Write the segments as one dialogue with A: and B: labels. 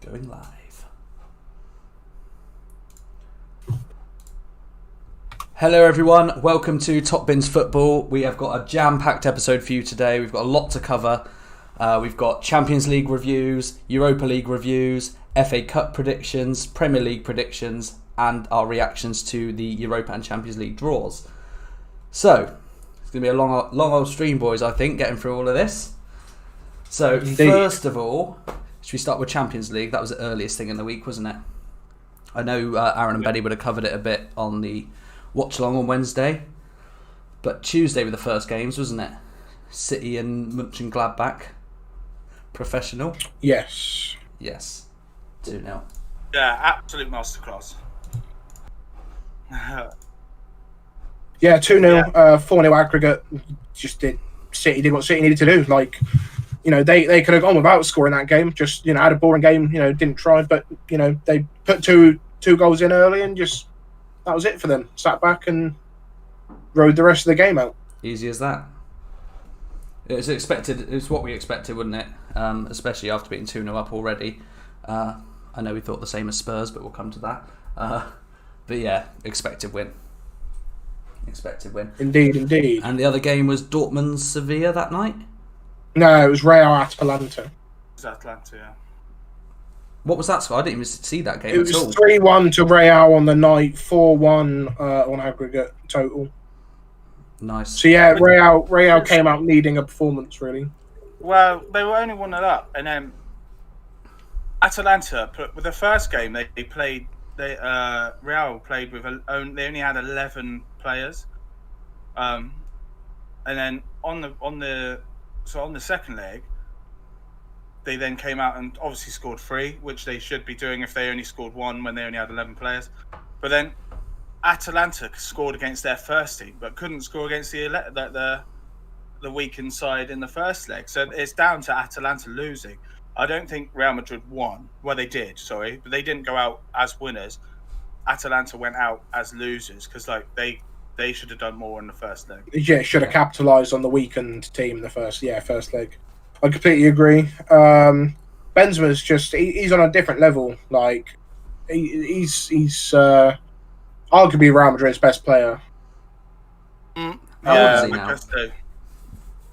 A: Going live. Hello everyone, welcome to Top Bins Football. We have got a jam-packed episode for you today. We've got a lot to cover. We've got Champions League reviews, Europa League reviews, FA Cup predictions, Premier League predictions, and our reactions to the Europa and Champions League draws. So, it's going to be a long old stream, boys, I think, getting through all of this. So,
B: Indeed.
A: First of all, should we start with Champions League? That was the earliest thing in the week, wasn't it? I know Aaron and Benny would have covered it a bit on the watch-along on Wednesday. But Tuesday were the first games, wasn't it? City and Mönchengladbach. Professional?
B: Yes.
A: Yes. 2-0.
C: Yeah, absolute masterclass.
B: Yeah, 2-0, 4-0 aggregate. City did what City needed to do. Like, you know, they could have gone without scoring that game. Just, you know, had a boring game, you know, didn't try. But, you know, they put two goals in early and just, that was it for them. Sat back and rode the rest of the game out.
A: Easy as that. It was expected. It was what we expected, wouldn't it? Especially after being 2-0 up already. I know we thought the same as Spurs, but we'll come to that. But yeah, expected win. Expected win.
B: Indeed.
A: And the other game was Dortmund-Sevilla that night?
B: No, it was Real Atalanta.
C: It's Atlanta, yeah.
A: What was that score? I didn't even see that game
B: It was
A: at all.
B: 3-1 to Real on the night, 4-1 on aggregate total.
A: Nice.
B: So yeah, Real came out needing a performance, really.
C: Well, they were only 1-0 up, and then Atalanta, with the first game, Real played with they only had 11 players, and then on the second leg, they then came out and obviously scored 3, which they should be doing if they only scored 1 when they only had 11 players. But then Atalanta scored against their first team, but couldn't score against the weakened side in the first leg. So it's down to Atalanta losing. I don't think Real Madrid won. Well, they did, sorry, but they didn't go out as winners. Atalanta went out as losers because, like, they should have done more in the first leg.
B: Yeah, should have capitalised on the weakened team in the first leg. I completely agree. Benzema's just he's on a different level. Like he's arguably Real Madrid's best player.
A: How old
C: Yeah,
A: is he
C: I
A: now?
C: guess so.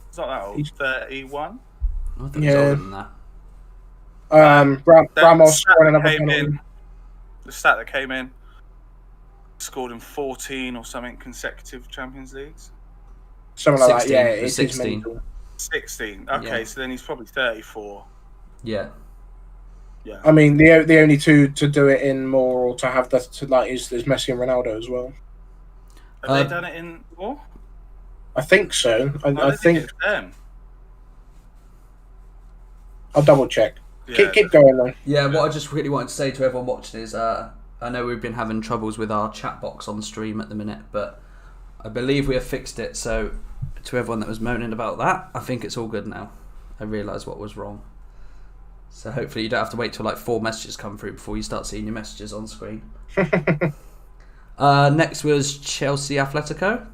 C: It's not that old.
B: He's-
C: 31.
A: I thought he was older than that.
B: Ramos scoring another
C: came
B: penalty.
C: in. The stat that came in, scored in 14 or something consecutive Champions Leagues.
B: Something like that.
A: 16,
B: Yeah, it is
A: 16.
B: mental.
C: 16. Okay,
A: Yeah.
C: so then he's probably 34.
A: Yeah.
C: Yeah.
B: I mean, the only two to do it in more or to have that to like is Messi and Ronaldo as well.
C: Have they done it in war?
B: I think so. I
C: don't
B: think
C: it's them.
B: I'll double check.
C: Yeah,
B: Keep going though.
A: Yeah, what I just really wanted to say to everyone watching is I know we've been having troubles with our chat box on stream at the minute, but I believe we have fixed it. So to everyone that was moaning about that, I think it's all good now. I realised what was wrong. So hopefully you don't have to wait till like 4 messages come through before you start seeing your messages on screen. Next was Chelsea Atletico.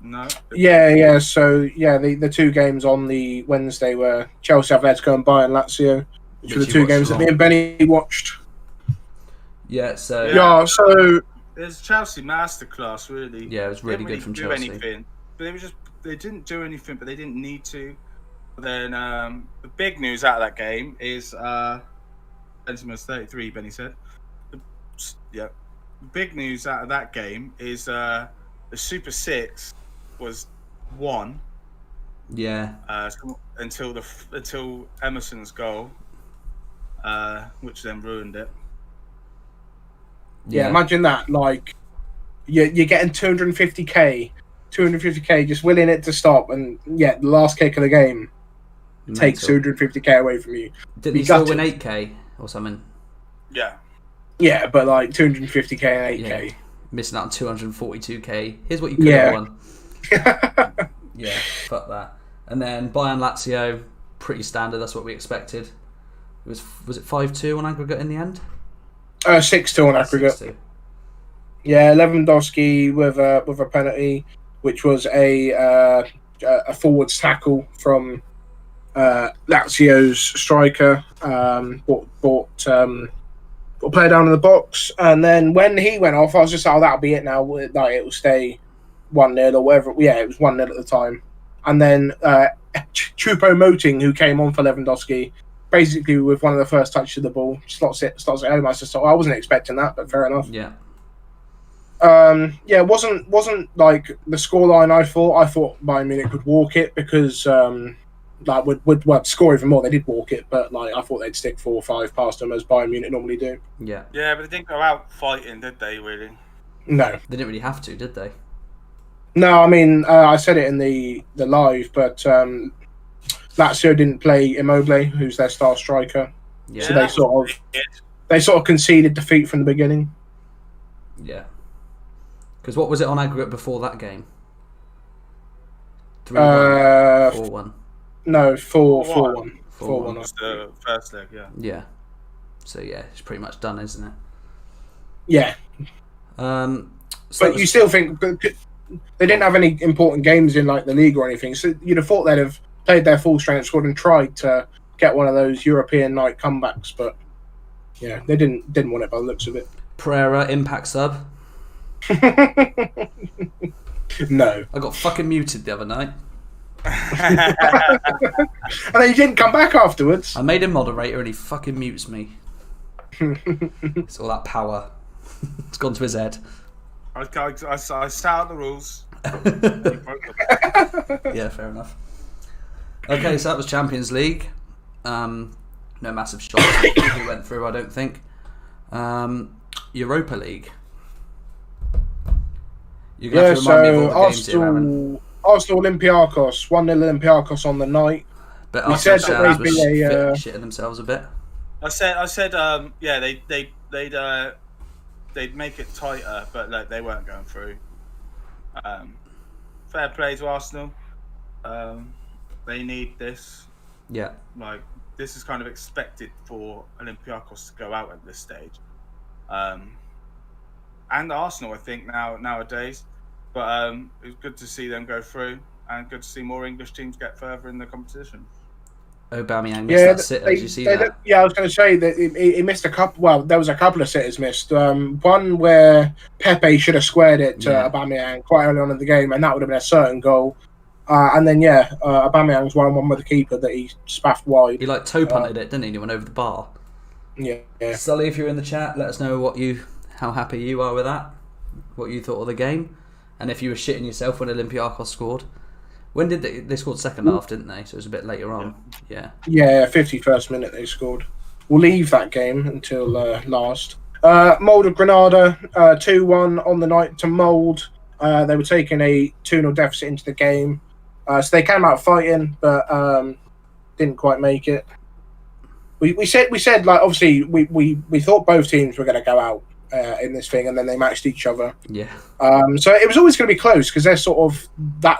C: No.
B: Yeah. So yeah, the two games on the Wednesday were Chelsea, Atletico, and Bayern Lazio, which were the
A: you
B: two
A: watched
B: games that me
A: along.
B: and Benny watched.
A: Yeah, so
B: Yeah. So
C: There's Chelsea masterclass, really.
A: yeah, it was really
C: They
A: good from
C: didn't
A: Chelsea.
C: do anything. But they didn't do anything, but they didn't need to. But then the big news out of that game is Benzema's 33. Benny said. The big news out of that game is the Super Six was won.
A: Yeah,
C: Until Emerson's goal, which then ruined it.
B: yeah, imagine that. Like you're getting 250k just willing it to stop, and yeah, the last kick of the game takes
A: Mental.
B: 250k away from you.
A: Didn't
B: You
A: he still
B: got
A: win
B: it.
A: 8k or something?
C: Yeah.
B: Yeah, but like 250k and 8k.
A: Yeah. Missing out on 242k. Here's what you could have won. Yeah, fuck that. And then Bayern Lazio, pretty standard. That's what we expected. It was it 5-2 on aggregate in the end?
B: 6-2 on aggregate.
A: 6-2.
B: Yeah, Lewandowski with a penalty, which was a forwards tackle from Lazio's striker, bought a player down in the box, and then when he went off, I was just like, oh, that'll be it now. Like, it will stay 1-0 or whatever. Yeah, it was 1-0 at the time. And then Choupo-Moting, who came on for Lewandowski, basically with one of the first touches of the ball, slots it home. I just thought, I wasn't expecting that, but fair enough.
A: Yeah.
B: It wasn't like the scoreline I thought. I thought Bayern Munich would walk it because would score even more. They did walk it, but like I thought they'd stick 4 or 5 past them as Bayern Munich normally do.
A: Yeah.
C: Yeah, but they didn't go out fighting, did they? Really?
B: No,
A: They didn't really have to, did they?
B: no. I mean, I said it in the live, but Lazio didn't play Immobile, who's their star striker.
A: Yeah.
B: So they sort of conceded defeat from the beginning.
A: Yeah. Because what was it on aggregate before that game? 3-1, 4-1.
B: No, 4-1.
A: 4-1.
B: 4-1.
C: Was the first leg, yeah.
A: Yeah. So yeah, it's pretty much done, isn't it?
B: Yeah.
A: So
B: But you still think they didn't have any important games in like the league or anything, so you'd have thought they'd have played their full strength squad and tried to get one of those European night comebacks, but yeah, they didn't want it by the looks of it.
A: Pereira impact sub.
B: No.
A: I got fucking muted the other night.
B: And then you didn't come back afterwards.
A: I made him moderator and he fucking mutes me. It's all that power. It's gone to his head.
C: I set out the rules.
A: Yeah, fair enough. Okay, so that was Champions League. No massive shocks who went through, I don't think. Europa League. You're going to have to remind me of all the games here, Aaron.
B: Arsenal Olympiacos, 1-0 Olympiacos on the night.
A: But
B: We said that
A: Arsenal
B: they'd be a,
A: shitting themselves a bit.
C: I said, yeah, they'd make it tighter, but like they weren't going through. Fair play to Arsenal. They need this.
A: Yeah.
C: Like, this is kind of expected for Olympiacos to go out at this stage. And Arsenal, I think, nowadays. But it was good to see them go through, and good to see more English teams get further in the competition.
A: Aubameyang missed that sitter. Did you see that?
B: I was going to say that he missed a couple. Well, there was a couple of sitters missed. One where Pepe should have squared it to Aubameyang quite early on in the game, and that would have been a certain goal. And then Aubameyang's 1-1 with the keeper that he spaffed wide.
A: He like toe punted it, didn't he? He went over the bar.
B: Yeah.
A: Sully, if you're in the chat, let us know how happy you are with that. What you thought of the game, and if you were shitting yourself when Olympiacos scored. When did they scored second half, didn't they? So it was a bit later on. Yeah.
B: Yeah, 51st minute they scored. We'll leave that game until last. Mould of Granada, 2-1 on the night to Mould. They were taking a 2-0 deficit into the game. So they came out fighting, but didn't quite make it. We said like obviously we thought both teams were going to go out in this thing, and then they matched each other.
A: Yeah.
B: So it was always going to be close because they're sort of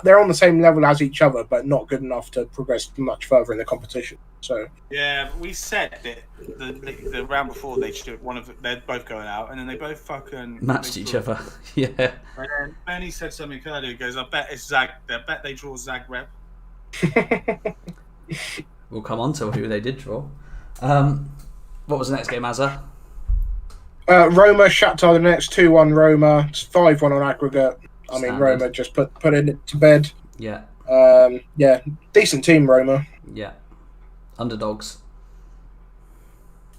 B: they're on the same level as each other, but not good enough to progress much further in the competition. So
C: yeah, we said that the round before they're both going out, and then they both fucking
A: matched each other. Yeah.
C: And then Benny said something earlier. He goes, "I bet it's Zag. I bet they draw Zagreb."
A: We'll come on to who they did draw. What was the next game, Azza?
B: Roma, Shakhtar the next 2-1 Roma. It's 5-1 on aggregate. I mean,
A: Standard.
B: Roma just put it to bed.
A: Yeah.
B: Decent team, Roma.
A: Yeah. Underdogs.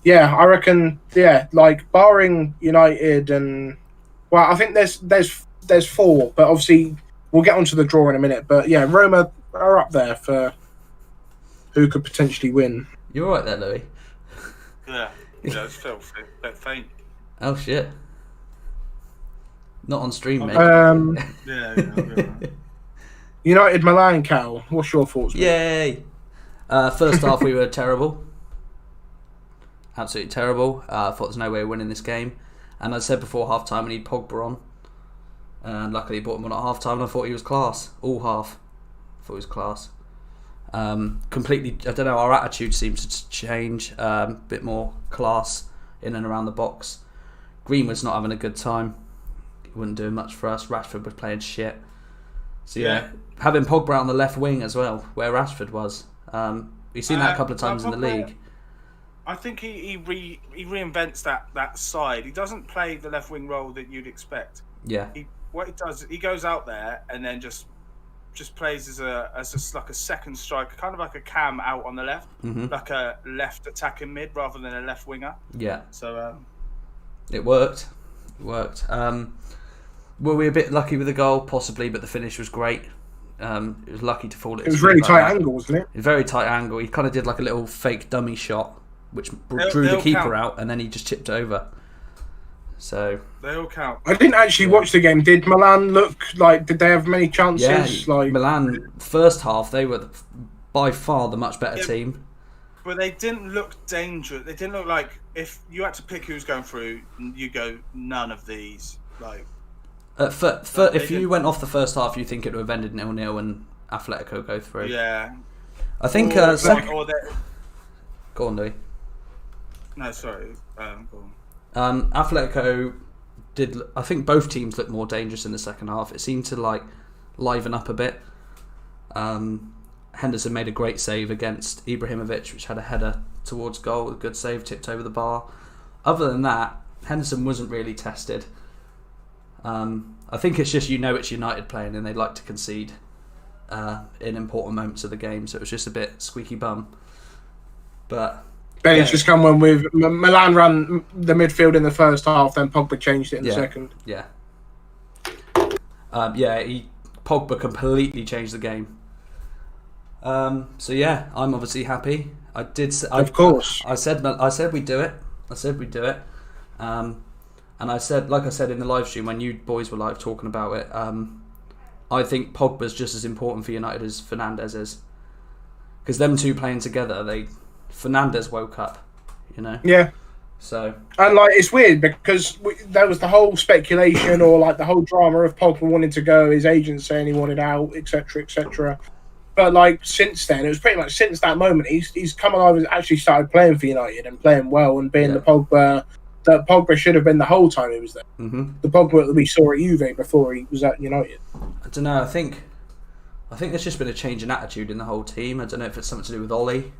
B: Yeah, I reckon. Yeah, like barring United and I think there's 4, but obviously we'll get onto the draw in a minute. But yeah, Roma are up there for who could potentially win.
A: You're all right there, Louis.
C: Yeah, it's felt a bit faint.
A: Oh shit. Not on stream, mate.
C: Yeah.
B: United Milan, Cal. What's your thoughts? Mate?
A: Yay! First half we were terrible. Absolutely terrible. I thought there's no way of winning this game. And I said before half time we need Pogba on. And luckily he brought him on at half time and I thought he was class. All half. I thought he was class. Completely, I don't know, our attitude seems to change. A bit more class in and around the box. Greenwood's not having a good time. He wasn't doing much for us. Rashford was playing shit. So yeah. Having Pogba on the left wing as well, where Rashford was. We've seen that a couple of times in the
C: Pogba,
A: league.
C: I think he reinvents that side. He doesn't play the left wing role that you'd expect.
A: Yeah.
C: What he does, he goes out there and then just plays as like a second striker, kind of like a cam out on the left, like a left attacking mid rather than a left winger.
A: Yeah.
C: So
A: it worked. It worked. Were we a bit lucky with the goal? Possibly, but the finish was great. It was lucky to fall.
B: It was really tight angle, wasn't it?
A: A very tight angle. He kind of did like a little fake dummy shot, which drew the keeper out, and then he just chipped over. So
C: they all count.
B: I didn't actually watch the game. Did Milan look like? Did they have many chances?
A: Yeah, Milan first half they were by far the much better team.
C: But they didn't look dangerous. They didn't look like, if you had to pick who's going through, you go none of these. Like
A: if you went off the first half, you think it would have ended 0-0 and Atletico go through.
C: Yeah,
A: I think. Go on, Louis.
C: No, sorry. Go on.
A: Atletico did. I think both teams looked more dangerous in the second half. It seemed to like liven up a bit. Henderson made a great save against Ibrahimovic, which had a header towards goal. A good save, tipped over the bar. Other than that, Henderson wasn't really tested. I think it's just it's United playing and they like to concede in important moments of the game, so it was just a bit squeaky bum. But
B: Bennett's just come on with Milan ran the midfield in the first half, then Pogba changed it in the second.
A: Yeah. Pogba completely changed the game. So yeah, I'm obviously happy. Of course. I said we'd do it. And I said, like I said in the live stream when you boys were live talking about it, I think Pogba's just as important for United as Fernandes is, because them two playing together, Fernandes woke up,
B: Yeah.
A: So
B: and it's weird because there was the whole speculation or the whole drama of Pogba wanting to go, his agent saying he wanted out, etc., etc. But since then, it was pretty much since that moment he's come alive and actually started playing for United and playing well and being the Pogba that Pogba should have been the whole time he was there. Mm-hmm. The Pogba that we saw at Juve before he was at United.
A: I don't know. I think there's just been a change in attitude in the whole team. I don't know if it's something to do with Ollie.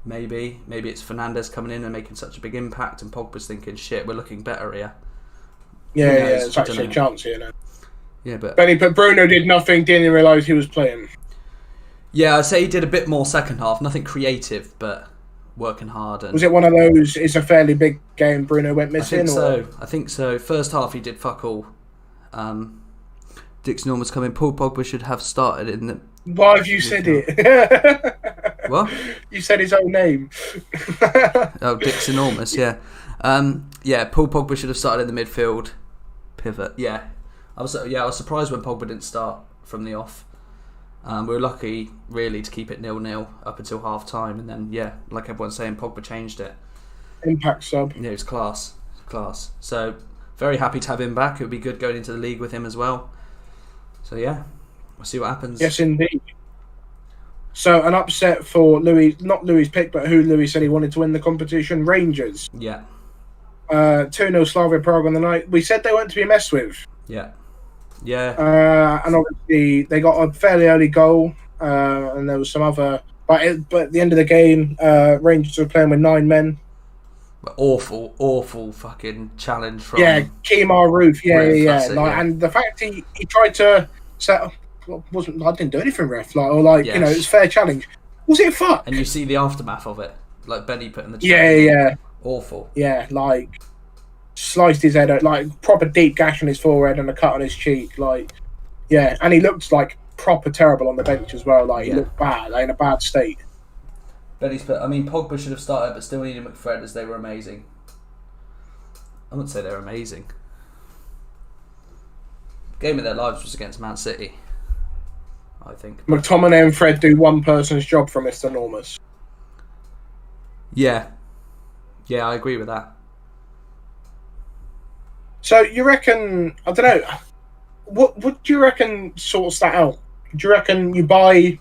A: Maybe it's Fernandes coming in and making such a big impact, and Pogba's thinking, "Shit, we're looking better here."
B: Yeah, it's actually a chance here now.
A: Yeah, but
B: Bruno did nothing. Didn't realise he was playing.
A: Yeah, I'd say he did a bit more second half. Nothing creative, but working hard. And
B: was it one of those? It's a fairly big game. Bruno went missing.
A: I think so. First half he did fuck all. Dixon almost coming. Paul Pogba should have started in the.
B: Why have you said it?
A: What?
B: You said his own name.
A: Oh, Dixon Enormous, yeah. Paul Pogba should have started in the midfield pivot. Yeah. I was surprised when Pogba didn't start from the off. We were lucky, really, to keep it 0-0 up until half time, and then, like everyone's saying, Pogba changed it.
B: Impact sub.
A: Yeah, it was class. So, very happy to have him back. It would be good going into the league with him as well. So, yeah, we'll see what happens.
B: Yes, indeed. So, an upset for Louis, not Louis' pick, but who Louis said he wanted to win the competition, Rangers.
A: Yeah.
B: 2-0 Slavia Prague on the night. We said they weren't to be messed with.
A: Yeah. Yeah.
B: And obviously they got a fairly early goal, and there was some other. But at the end of the game, Rangers were playing with 9 men.
A: Awful fucking challenge from.
B: Yeah, Kemar Roof. Yeah.
A: It,
B: And the fact he tried to set up, I didn't do anything, ref. It's fair challenge. Was it fuck?
A: And you see the aftermath of it, like Benny putting the.
B: Yeah.
A: Awful.
B: Yeah, sliced his head out, proper deep gash on his forehead and a cut on his cheek, and he looked proper terrible on the bench as well. He looked bad, in a bad state.
A: Benny's Pogba should have started, but still needed McFred, as they were amazing. I wouldn't say they were amazing. Game of their lives was against Man City, I think.
B: McTominay and Fred do one person's job from Mr. Enormous.
A: Yeah, I agree with that.
B: So you reckon? I don't know. What do you reckon sorts that out? Do you reckon you buy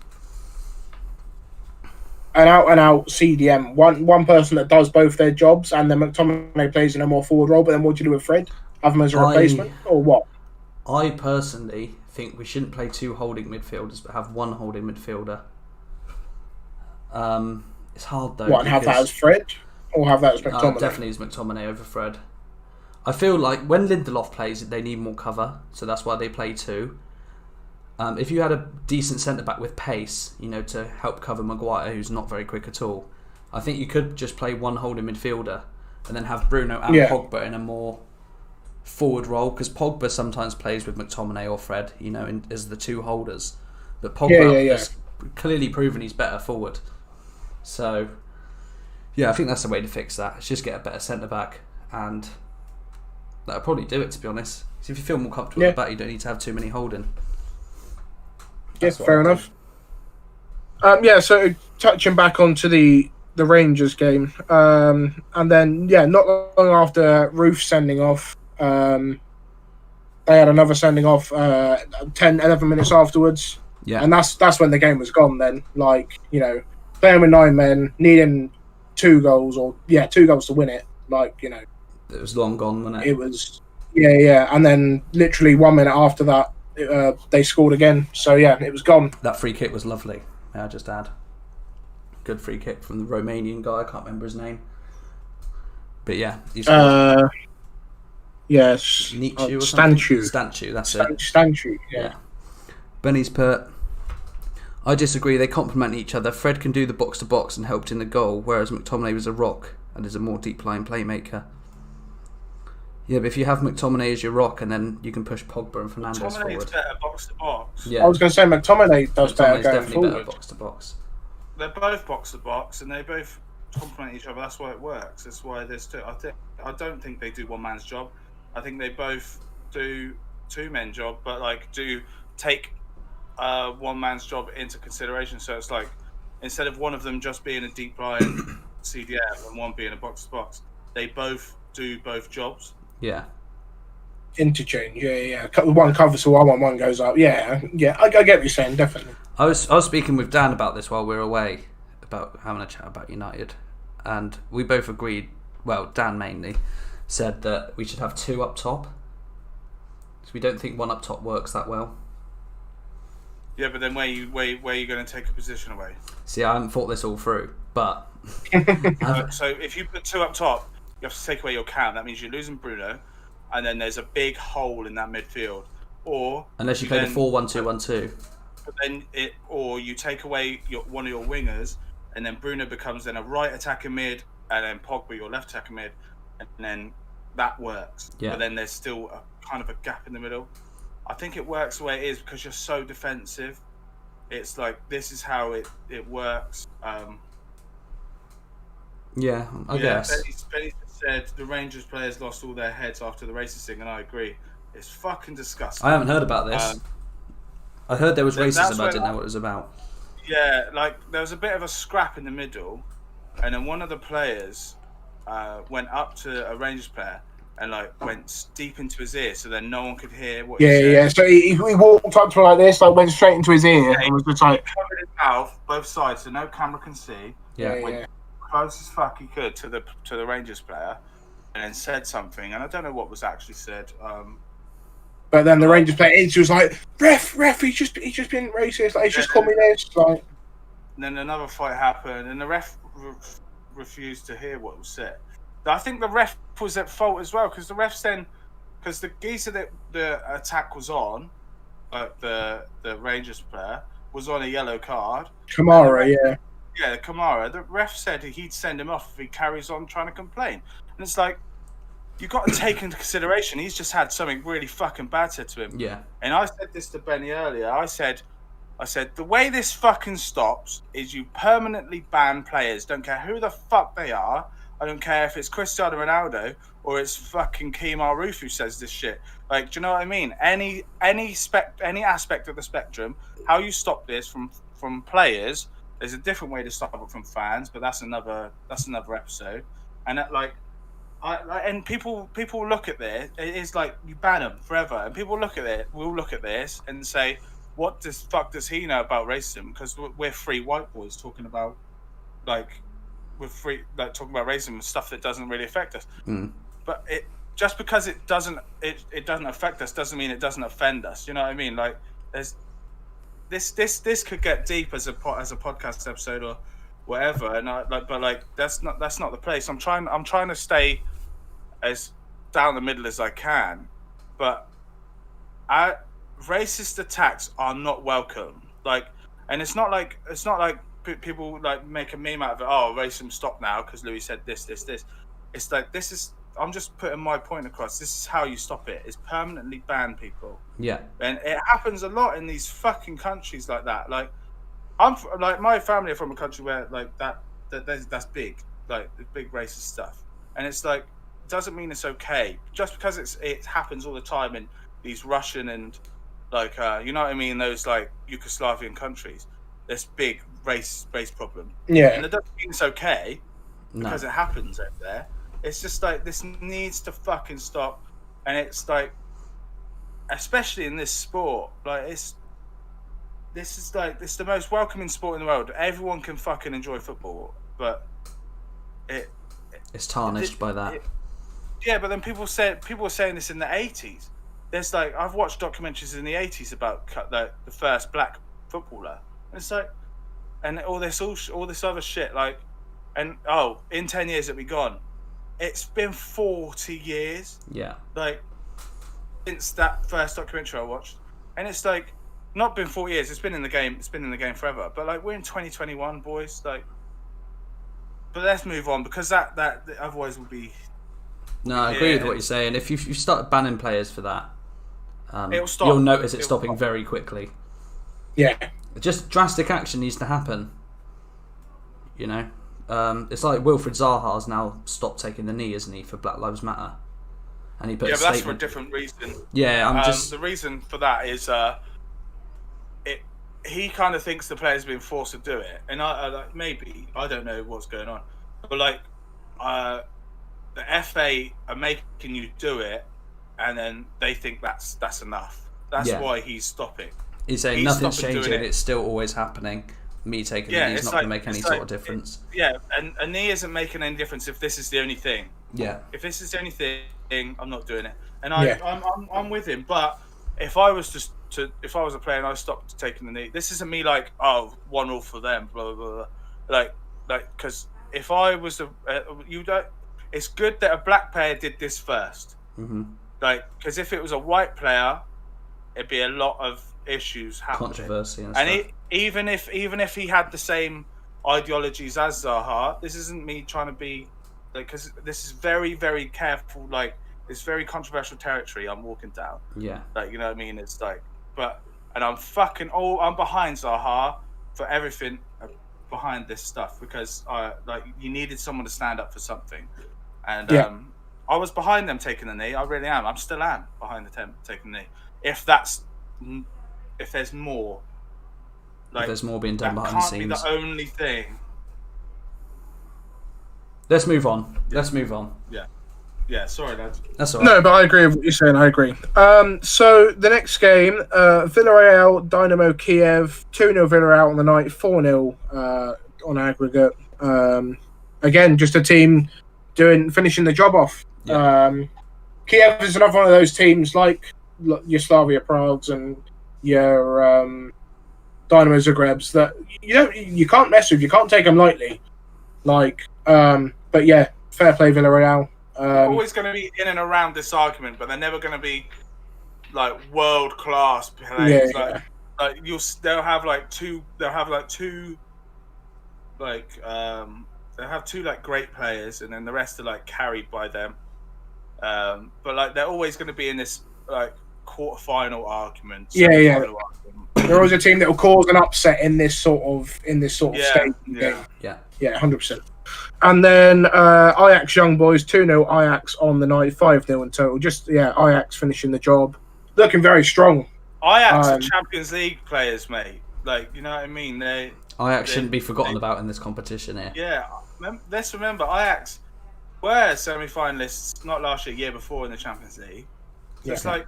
B: an out CDM, one person that does both their jobs, and then McTominay plays in a more forward role? But then what do you do with Fred? Have him as a replacement, or what?
A: I personally think we shouldn't play 2 holding midfielders, but have 1 holding midfielder. It's hard though.
B: What, and have that as Fred? Or have that as McTominay?
A: Definitely as McTominay over Fred. I feel like when Lindelof plays, they need more cover, so that's why they play two. If you had a decent centre-back with pace, to help cover Maguire, who's not very quick at all, I think you could just play one holding midfielder and then have Bruno and Pogba in a more forward role, because Pogba sometimes plays with McTominay or Fred, as the two holders. But Pogba has clearly proven he's better forward. So, I think that's the way to fix that. It's just get a better centre-back, and that'll probably do it, to be honest. So if you feel more comfortable at the back, you don't need to have too many holding.
B: Yes, fair enough. So touching back onto the Rangers game, and then not long after Roof sending off, they had another sending off 11 minutes afterwards. Yeah, and that's when the game was gone. Then, playing with 9 men, needing 2 goals to win it.
A: It was long gone, wasn't it?
B: It was, and then literally 1 minute after that, they scored again. So it was gone.
A: That free kick was lovely. May I just add? Good free kick from the Romanian guy. I can't remember his name, but he's
B: yes,
A: Nietzsche or
B: Stanchu.
A: That's it.
B: Stanchu. Yeah.
A: Benny's put. I disagree. They complement each other. Fred can do the box to box and helped in the goal, whereas McTominay was a rock and is a more deep line playmaker. Yeah, but if you have McTominay as your rock, and then you can push Pogba and Fernandes forward.
C: McTominay's better box to box.
B: Yeah. I was going to say McTominay does better going forward.
A: Better box to box.
C: They're both box to box, and they both complement each other. That's why it works. That's why there's two. I don't think they do one man's job. I think they both do 2 men job, but do take one man's job into consideration. So it's instead of one of them just being a deep line CDM and one being a box to box, they both do both jobs.
A: Yeah.
B: Interchange, one covers for one goes up. I get what you're saying, definitely.
A: I was speaking with Dan about this while we were away, about having a chat about United, and we both agreed. Well, Dan mainly said that we should have 2 up top. So we don't think 1 up top works that well.
C: Yeah, but then where you going to take a position away?
A: See, I haven't thought this all through, but
C: so if you put 2 up top, you have to take away your Cam. That means you're losing Bruno, and then there's a big hole in that midfield. Or
A: unless you play the 4-1-2-1-2.
C: But then or you take away one of your wingers, and then Bruno becomes then a right attacking mid, and then Pogba your left attacking mid, and then that works. Yeah. But then there's still a kind of a gap in the middle. I think it works the way it is because you're so defensive. It's this is how it works.
A: I guess.
C: Benny said the Rangers players lost all their heads after the racist thing, and I agree. It's fucking disgusting.
A: I haven't heard about this. I heard there was racism, but I didn't know what it was about.
C: Yeah, there was a bit of a scrap in the middle, and then one of the players went up to a Rangers player and went deep into his ear, so then no one could hear what he said.
B: Yeah. So he walked up to him like this, went straight into his ear, and was just
C: covered his mouth, both sides, so no camera can see.
B: Yeah.
C: Close as fuck he could to the Rangers player, and then said something, and I don't know what was actually said.
B: But then the Rangers player, she was like, "Ref, he's just been racist. He's just called me this." And
C: then another fight happened, and the ref refused to hear what was said. I think the ref was at fault as well, because the geezer that the attack was on, the Rangers player, was on a yellow card.
B: Kamara,
C: Yeah, Kamara. The ref said he'd send him off if he carries on trying to complain. And it's you've got to take into consideration he's just had something really fucking bad said to him.
A: Yeah.
C: And I said this to Benny earlier. I said the way this fucking stops is you permanently ban players. Don't care who the fuck they are. I don't care if it's Cristiano Ronaldo or it's fucking Kemar Roof who says this shit. Do you know what I mean? Any aspect of the spectrum, how you stop this from players. There's a different way to stop it from fans, but that's another episode. And and people look at this. It's you ban them forever, and people look at it. We'll look at this and say, "What the fuck does he know about racism?" Because we're 3 white boys talking about talking about racism and stuff that doesn't really affect us. But just because it doesn't affect us doesn't mean it doesn't offend us. You know what I mean? There's. This could get deep as a podcast episode, whatever. And that's not the place. I'm trying to stay as down the middle as I can, but racist attacks are not welcome. And it's not like people like make a meme out of it. Oh, racism stop now because Louis said this. It's like this is. I'm just putting my point across. This is how you stop it: is permanently ban people.
A: Yeah,
C: and it happens a lot in these fucking countries like that. Like my family are from a country where that's big, like the big racist stuff, and it's like it doesn't mean it's okay just because it happens all the time in these Russian and you know what I mean, those like Yugoslavian countries. This big race problem, and it doesn't mean it's okay because it happens over there. It's just like this needs to fucking stop, and it's like, especially in this sport, like this is the most welcoming sport in the world. Everyone can fucking enjoy football, but
A: it's tarnished by that.
C: But then people were saying this in the 80s. There's like I've watched documentaries in the 80s about the first black footballer, and it's like, and all this other shit, like, and in 10 years it'll be gone. It's been 40 years.
A: Yeah.
C: Like since that first documentary I watched, and it's like not been 40 years. It's been in the game. It's been in the game forever. But like we're in 2021, boys. Like, but let's move on because that otherwise will be.
A: No, I agree with what you're saying. If you start banning players for that,
C: it'll stop.
A: You'll notice it stopping very quickly.
B: Yeah.
A: Just drastic action needs to happen. You know, it's like Wilfried Zaha's now stopped taking the knee, isn't he, for Black Lives Matter? And he put a
C: but that's
A: statement.
C: for a different reason.
A: Yeah,
C: the reason for that is he kind of thinks the player's been forced to do it, and I maybe I don't know what's going on, but like the FA are making you do it, and then they think that's enough. That's why he's stopping.
A: He's saying nothing's changing. It's still always happening. Me taking the knee is not going to make any sort of difference.
C: And a knee isn't making any difference if this is the only thing.
A: Yeah.
C: If this is the only thing, I'm not doing it. And I'm with him. But if I was if I was a player and I stopped taking the knee, this isn't me like 1-1 for them, blah blah blah. Like because if I was it's good that a black player did this first.
A: Mm-hmm.
C: Like because if it was a white player, it'd be a lot of issues happening.
A: Controversy and
C: stuff.
A: stuff.
C: Even if he had the same ideologies as Zaha, this isn't me trying to be like, because this is very, very careful, like it's very controversial territory I'm walking down.
A: Yeah.
C: Like, you know what I mean? It's like, and I'm behind Zaha for everything behind this stuff because you needed someone to stand up for something, and I was behind them taking the knee. I really am. I'm still behind them taking the knee. If there's more. Like,
A: if there's more being done behind the scenes.
C: That can't be the only thing.
A: Let's move on.
C: Yeah. Sorry, lads.
A: That's all right.
B: No, but I agree with what you're saying. I agree. So the next game, Villarreal, Dynamo, Kiev, 2-0 Villarreal on the night, 4-0 on aggregate. Again, just a team finishing the job off.
A: Yeah.
B: Kiev is another one of those teams like your Slavia Pragues and your Dynamo Zagrebs that you can't mess with. You can't take them lightly. But yeah, fair play Villarreal.
C: Always going to be in and around this argument, but they're never going to be like world class players. They'll have two great players, and then the rest are like carried by them. But like they're always going to be in this like quarterfinal argument.
B: Argument. They're always a team that will cause an upset in this sort of stage game.
A: Yeah,
B: 100%. And then Ajax Young Boys 2-0 Ajax on the night, 5-0 in total. Just Ajax finishing the job, looking very strong.
C: Ajax are Champions League players, mate. Like, you know what I mean?
A: Ajax shouldn't be forgotten about in this competition here.
C: Yeah, let's remember Ajax were semi-finalists not last year before in the Champions League. So it's like.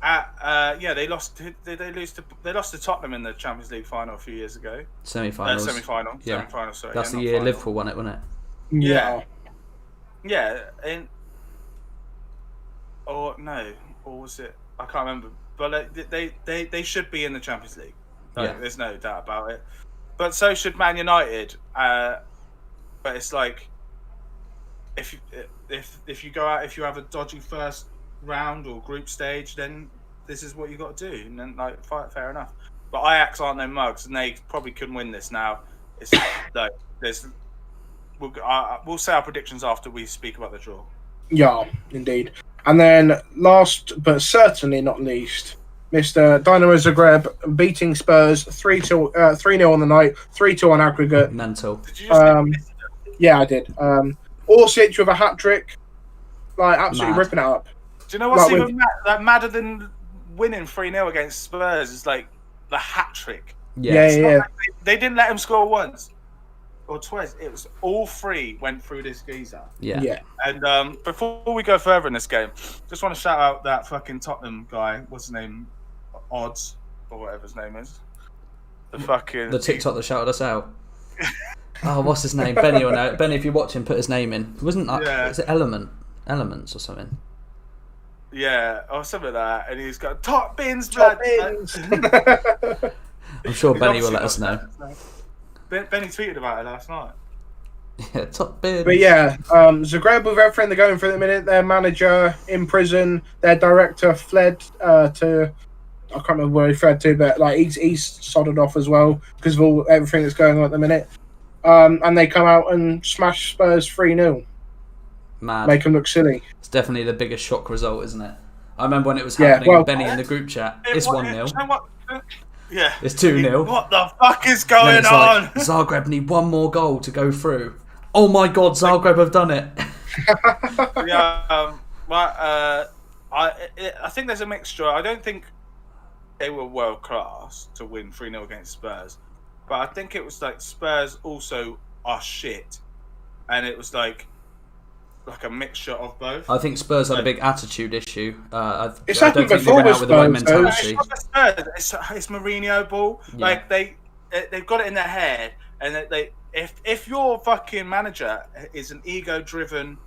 C: They lost. They lost to Tottenham in the Champions League final a few years ago.
A: Semi-final.
C: Sorry,
A: that's the year Liverpool won it, wasn't it?
C: Yeah. Or was it? I can't remember. But they should be in the Champions League. There's no doubt about it. but so should Man United. But it's like if you go out, if you have a dodgy first round or group stage, then this is what you got to do, and then like fair enough. But Ajax aren't no mugs, and they probably couldn't win this now. It's like we'll say our predictions after we speak about the draw.
B: Yeah, indeed. And then last but certainly not least, Mr. Dynamo Zagreb beating Spurs 3-0 on the night, 3-2 on aggregate.
A: Mental.
C: Did you just
B: Yeah, I did. Orsic with a hat trick, like absolutely ripping it up.
C: Do you know what's even madder than winning 3-0 against Spurs is like the hat trick.
B: Yeah.
C: Like they didn't let him score once or twice. It was all three went through this geezer.
B: Yeah.
C: And before we go further in this game, just want to shout out that fucking Tottenham guy. What's his name? Odds or whatever his name is. The
A: TikTok that shouted us out. Oh, what's his name? Benny or no? Benny, if you're watching, put his name in. Wasn't that? Is it Elements or something?
C: Yeah, or something like that. And he's got top bins.
B: Top bins.
A: I'm sure Benny will let us know.
C: Benny tweeted about it last night.
A: Yeah, top bins.
B: But yeah, Zagreb with everything they're going for at the minute. Their manager in prison. Their director fled to. I can't remember where he fled to, but like he's sodded off as well because of everything that's going on at the minute. And they come out and smash Spurs 3-0.
A: Mad.
B: Make them look silly.
A: It's definitely the biggest shock result, isn't it? I remember when it was happening with Benny in the group chat. It's 1-0.
C: Yeah.
A: It's 2-0.
C: What the fuck is going on?
A: Like, Zagreb need one more goal to go through. Oh my god, Zagreb have done it.
C: Yeah. I think there's a mixture. I don't think they were world class to win 3-0 against Spurs. But I think it was like Spurs also are shit. And it was like a mixture of both.
A: I think Spurs had a big attitude issue. I don't
B: happened
A: think they
B: before
A: went out with the right
B: with Spurs,
A: mentality.
C: It's not Spurs. It's Mourinho ball. Yeah. Like they've got it in their head, and if your fucking manager is an ego-driven,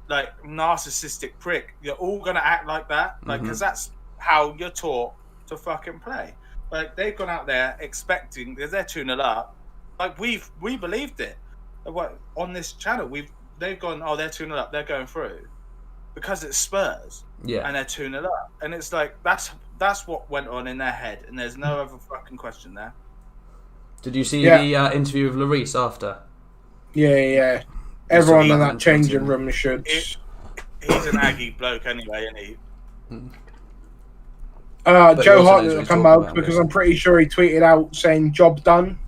C: like narcissistic prick, you're all gonna act like that, like because that's how you're taught to fucking play. Like they've gone out there expecting because they're 2-0 up. Like we believed it. On this channel they've gone, oh, they're 2-0 up, they're going through because it's Spurs.
A: Yeah.
C: And they're 2-0 up, and it's like that's what went on in their head, and there's no other fucking question there.
A: Did you see the interview with Lloris after?
B: Yeah. Everyone in that changing room should.
C: He's an Aggie bloke anyway, isn't he?
B: Joe Hart didn't come out because I'm pretty sure he tweeted out saying "job done."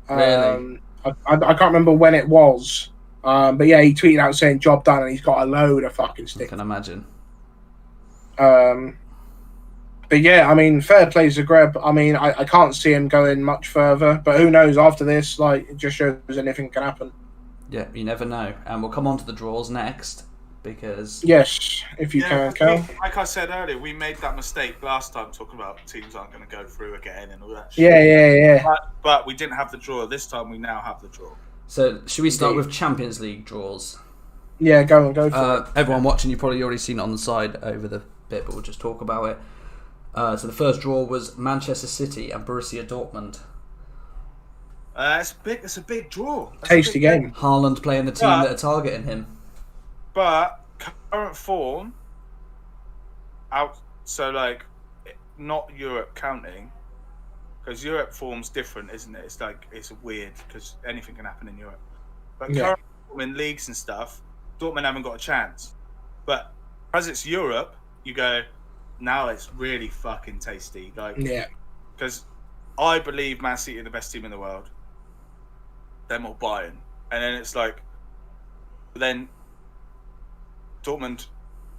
A: Really?
B: I can't remember when it was, but yeah, he tweeted out saying "job done," and he's got a load of fucking stick.
A: I can imagine.
B: But yeah, I mean, fair play Zagreb. I mean, I can't see him going much further, but who knows? After this, like, it just shows anything can happen.
A: Yeah, you never know. And we'll come on to the draws next because
B: yes, if you can, Cal.
C: Like I said earlier, we made that mistake last time talking about teams aren't going to go through again and all that shit.
B: Yeah.
C: But we didn't have the draw. This time we now have the draw.
A: So should we start with Champions League draws?
B: Yeah, go for it.
A: Everyone watching, you've probably already seen it on the side over the bit, but we'll just talk about it. So the first draw was Manchester City and Borussia Dortmund.
C: It's a big draw.
B: Tasty game.
A: Haaland playing the team that are targeting him.
C: But current form, so like, not Europe counting, because Europe form's different, isn't it? It's like, it's weird because anything can happen in Europe. But current form in leagues and stuff, Dortmund haven't got a chance. But as it's Europe, you go, now it's really fucking tasty. Like, because I believe Man City are the best team in the world. Them or Bayern. And then it's like, then Dortmund,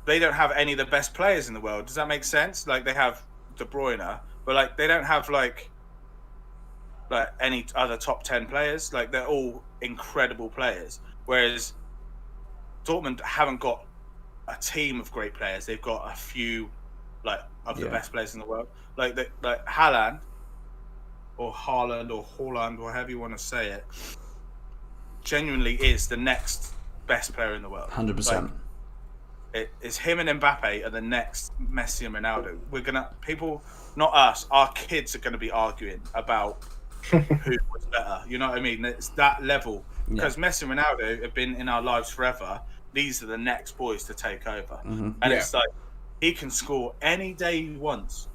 C: they don't have any of the best players in the world. Does that make sense? Like, they have De Bruyne, but like they don't have like any other top 10 players. Like, they're all incredible players. Whereas Dortmund haven't got a team of great players. They've got a few of the best players in the world. Like Haaland or Haaland or Haaland, or however you want to say it, genuinely is the next best player in the world.
A: 100%.
C: It's him and Mbappe are the next Messi and Ronaldo. People, not us, our kids are going to be arguing about who was better. You know what I mean? It's that level. Because Messi and Ronaldo have been in our lives forever. These are the next boys to take over. And it's like, he can score any day he wants.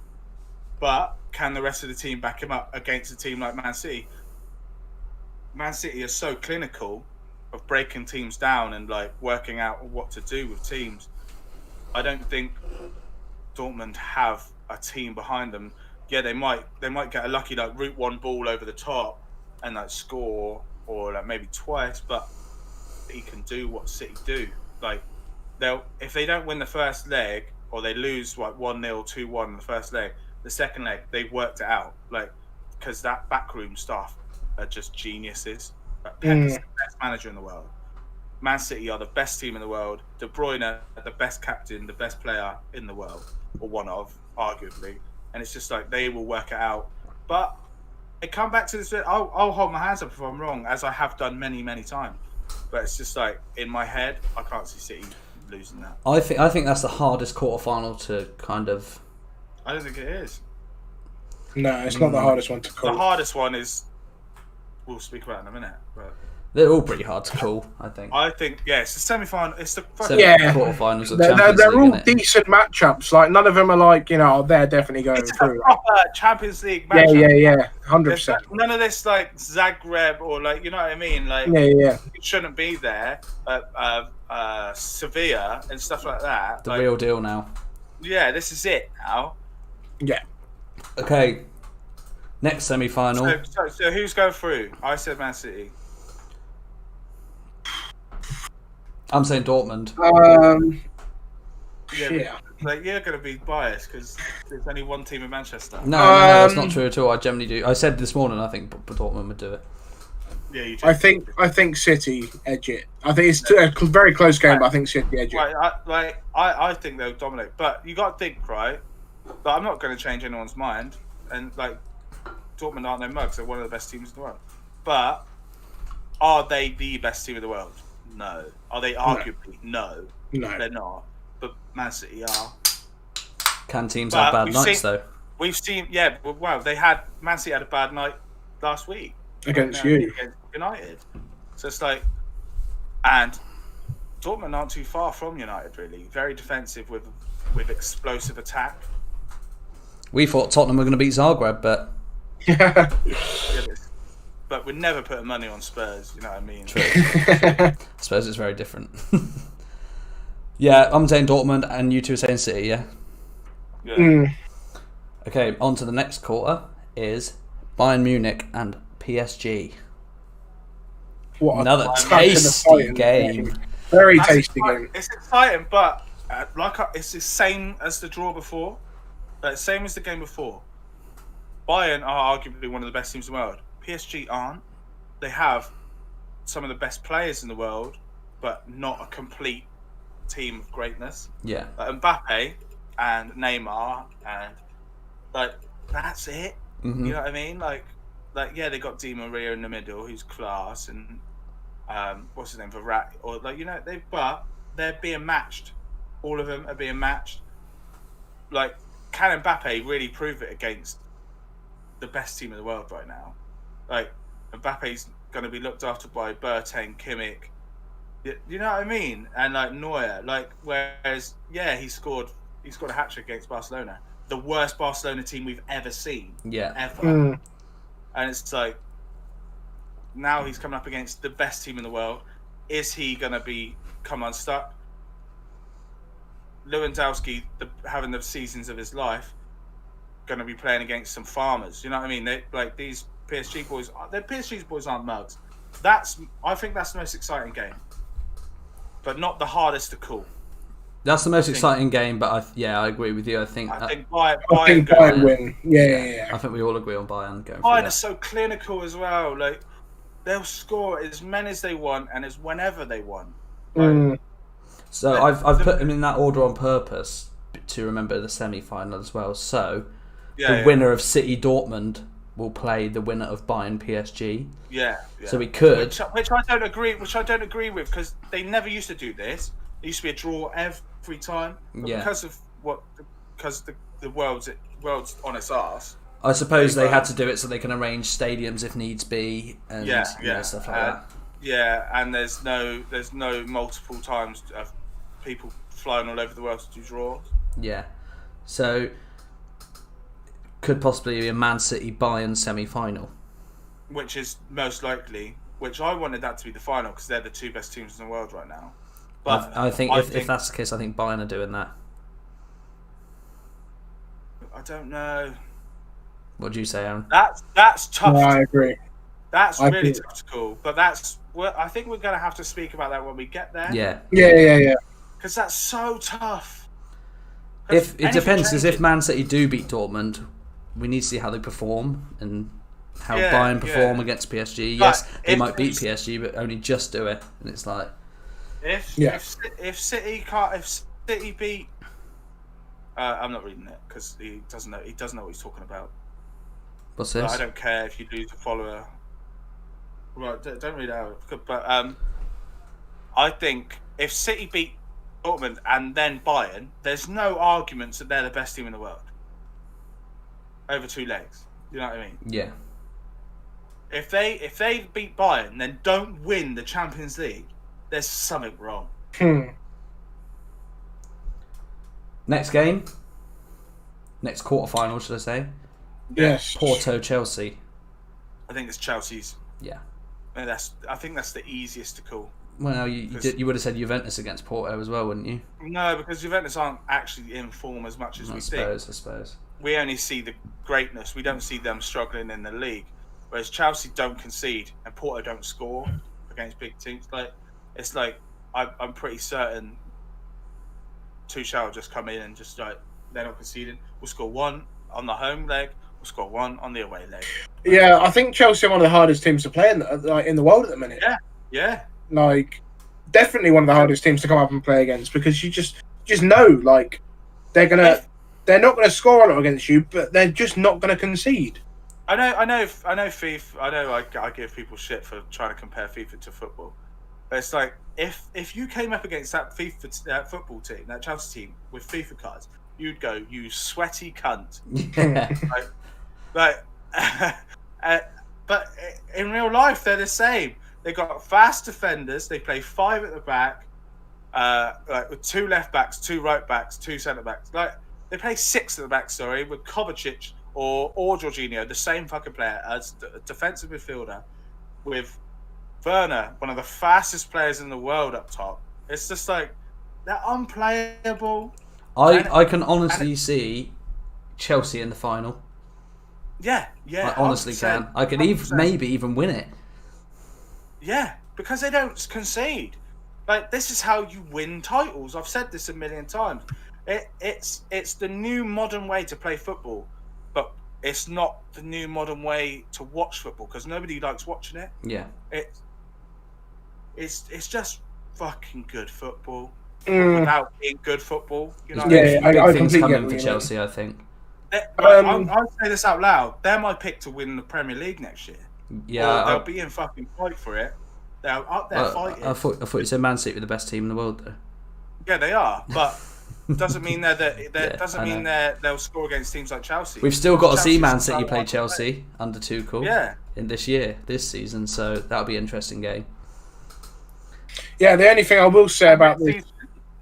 C: But can the rest of the team back him up against a team like Man City? Man City is so clinical of breaking teams down and like working out what to do with teams. I don't think Dortmund have a team behind them. Yeah, they might get a lucky like route one ball over the top and like score, or like maybe twice, but he can do what City do. Like if they don't win the first leg, or they lose like 1-0, 2-1 in the first leg, the second leg they've worked it out. Like, because that backroom staff are just geniuses. Pep is the best manager in the world. Man City are the best team in the world. De Bruyne, the best captain, the best player in the world, or one of, arguably. And it's just like they will work it out. But it come back to this. I'll hold my hands up if I'm wrong, as I have done many, many times. But it's just like in my head, I can't see City losing that.
A: I think that's the hardest quarterfinal to kind of.
C: I don't think it is.
B: No, it's not the hardest one to call.
C: The hardest one is. We'll speak about it in a minute. But
A: they're all pretty hard to call, I think.
C: It's the semi-final. It's the
A: quarterfinals of Champions
B: they're
A: League,
B: all decent matchups. Like, none of them are like, they're definitely going
C: it's
B: through.
C: A proper Champions League matchup.
B: Yeah, 100%.
C: None of this like Zagreb or like, you know what I mean? Like,
B: it
C: shouldn't be there. Sevilla and stuff like that.
A: The real deal now.
C: Yeah, this is it now.
B: Yeah.
A: Okay. Next semi-final.
C: So who's going through? I said Man City.
A: I'm saying Dortmund.
B: Yeah.
C: Like, you're going to be biased because there's only one team in Manchester.
A: No, that's not true at all. I generally do. I said this morning I think Dortmund would do it.
C: Yeah, you do.
B: I think City edge it. I think it's a very close game, but I think City edge it.
C: I think they'll dominate. But you got to think, right? But I'm not going to change anyone's mind. And like, Dortmund aren't no mugs. They're one of the best teams in the world. But are they the best team in the world? No. Are they arguably? No. They're not. But Man City are.
A: Can teams have bad nights though?
C: We've seen, Man City had a bad night last week
B: against
C: United. So it's like, and Dortmund aren't too far from United really. Very defensive with explosive attack.
A: We thought Tottenham were going to beat Zagreb, but
C: but we'd never put money on Spurs. You know what I mean?
A: True. Spurs is very different. Yeah, I'm saying Dortmund, and you two are saying City. Yeah. Okay, on to the next quarter is Bayern Munich and PSG. Another tasty game.
B: Very tasty game.
C: It's exciting, but it's the same as the draw before. Same as the game before. Bayern are arguably one of the best teams in the world. PSG aren't. They have some of the best players in the world, but not a complete team of greatness.
A: Yeah.
C: Mbappe and Neymar and that's it.
A: Mm-hmm.
C: You know what I mean? They got Di Maria in the middle, who's class, and what's his name, Verratti, but they're being matched. All of them are being matched. Like, can Mbappe really prove it against the best team in the world right now? Like, Mbappe's going to be looked after by Boateng, Kimmich. You know what I mean? And like Neuer, whereas he scored a hat-trick against Barcelona, the worst Barcelona team we've ever seen.
A: Yeah.
C: Ever. And it's like, now he's coming up against the best team in the world. Is he going to come unstuck? Lewandowski, having the seasons of his life, going to be playing against some farmers. You know what I mean? These PSG boys. PSG boys aren't mugs. I think that's the most exciting game, but not the hardest to call.
A: That's the most exciting game, but I agree with you. I think
B: Bayern win. Yeah.
A: I think we all agree on Bayern going.
C: Bayern are so clinical as well. Like, they'll score as many as they want and as whenever they want.
A: So I've put them in that order on purpose to remember the semi-final as well. So the winner of City Dortmund will play the winner of Bayern PSG.
C: Yeah.
A: So we could,
C: which I don't agree. Which I don't agree with, because they never used to do this. It used to be a draw every time. But because of the world's on its arse.
A: I suppose they had to do it so they can arrange stadiums if needs be, and stuff like that.
C: Yeah, and there's no multiple times of people flying all over the world to do draws.
A: Yeah, so could possibly be a Man City Bayern semi-final,
C: which is most likely. Which I wanted that to be the final because they're the two best teams in the world right now. But
A: I think if that's the case, I think Bayern are doing that.
C: I don't know.
A: What do you say, Aaron?
C: That's tough.
B: No, I agree.
C: That's really tough to call. But I think we're going to have to speak about that when we get there.
A: Yeah.
C: Because that's so tough.
A: If it depends, because if Man City do beat Dortmund, we need to see how they perform and how Bayern perform against PSG. Yes, they might beat PSG, but only just do it. And it's like,
C: if City beat, I'm not reading it because he doesn't know what he's talking about.
A: What's this?
C: I don't care if you lose a follower. Right, don't read it out. But I think if City beat Dortmund and then Bayern, there's no arguments that they're the best team in the world over 2 legs. You know what I mean?
A: Yeah.
C: If they beat Bayern, then don't win the Champions League, there's something wrong.
A: Next game. Next quarterfinal, should I say?
B: Yes.
A: Porto Chelsea.
C: I think it's Chelsea's.
A: Yeah.
C: And I think that's the easiest to call.
A: Well, you would have said Juventus against Porto as well, wouldn't you?
C: No, because Juventus aren't actually in form as much as we think.
A: I suppose. We
C: only see the greatness. We don't see them struggling in the league. Whereas Chelsea don't concede and Porto don't score against big teams. I'm pretty certain Tuchel will just come in and just they're not conceding. We'll score 1 on the home leg. We'll score 1 on the away leg.
B: Yeah, I think Chelsea are one of the hardest teams to play in the world at the minute.
C: Yeah.
B: Definitely one of the hardest teams to come up and play against because you just know they're not gonna score a lot against you, but they're just not gonna concede.
C: I know FIFA. I know I give people shit for trying to compare FIFA to football, but it's like if you came up against that FIFA football team, that Chelsea team with FIFA cards, you'd go, "You sweaty cunt." But in real life, they're the same. They got fast defenders. They play 5 at the back, with 2 left backs, 2 right backs, 2 centre backs. They play 6 at the back. Sorry, with Kovacic or Jorginho, the same fucking player as a defensive midfielder, with Werner, one of the fastest players in the world, up top. It's just they're unplayable.
A: I can honestly see Chelsea in the final.
C: Yeah.
A: I honestly can. I could maybe even win it.
C: Yeah, because they don't concede. This is how you win titles. I've said this a million times. It's the new modern way to play football, but it's not the new modern way to watch football because nobody likes watching it.
A: Yeah.
C: It's just fucking good football without being good football. You know?
B: I
A: things
B: completely
A: coming
B: get
A: for Chelsea, I think.
C: I'll say this out loud. They're my pick to win the Premier League next year.
A: Yeah,
C: they'll be in fucking fight for it. They're up there fighting.
A: I thought you said Man City were the best team in the world, though.
C: Yeah, they are, but doesn't mean they'll score against teams like Chelsea.
A: We've still got to see Man City play Chelsea under Tuchel.
C: Yeah.
A: In this season, so that'll be an interesting game.
B: Yeah, the only thing I will say about the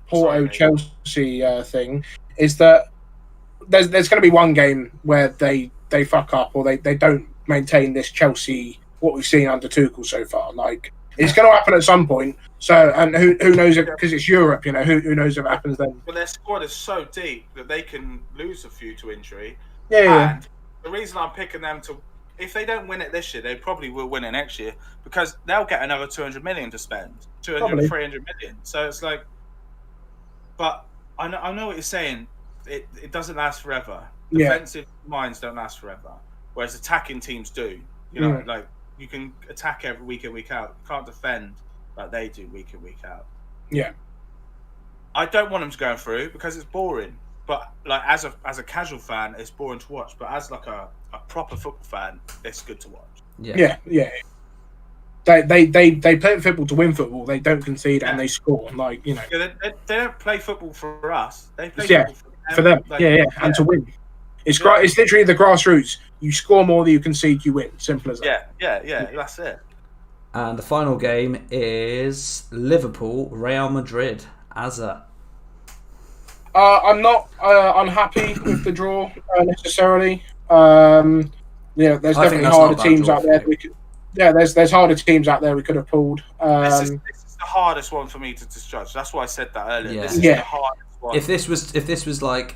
B: Porto Chelsea thing is that there's going to be one game where they fuck up or they don't maintain this Chelsea what we've seen under Tuchel so far. It's going to happen at some point. So, and who knows it because it's Europe. Who knows if it happens then?
C: But their squad is so deep that they can lose a few to injury.
B: Yeah.
C: And the reason I'm picking them if they don't win it this year, they probably will win it next year because they'll get another 200 million to spend, 300 million. So it's but I know what you're saying. It doesn't last forever. Defensive minds don't last forever, whereas attacking teams do. You can attack every week in, week out. You can't defend like they do week in, week out.
B: Yeah.
C: I don't want them to go through because it's boring. But as a casual fan, it's boring to watch. But as a proper football fan, it's good to watch.
B: Yeah. They play football to win football. They don't concede and they score.
C: They don't play football for us. They play football
B: for them. And to win. It's literally the grassroots. You score more than you concede, you win. Simple as that.
C: Yeah. That's it.
A: And the final game is Liverpool, Real Madrid. Azza.
B: I'm not unhappy with the draw necessarily. There's definitely harder teams out there. There's harder teams out there we could have pulled.
C: This is the hardest one for me to judge. That's why I said that earlier.
A: Yeah.
C: This is the hardest one.
A: If this was like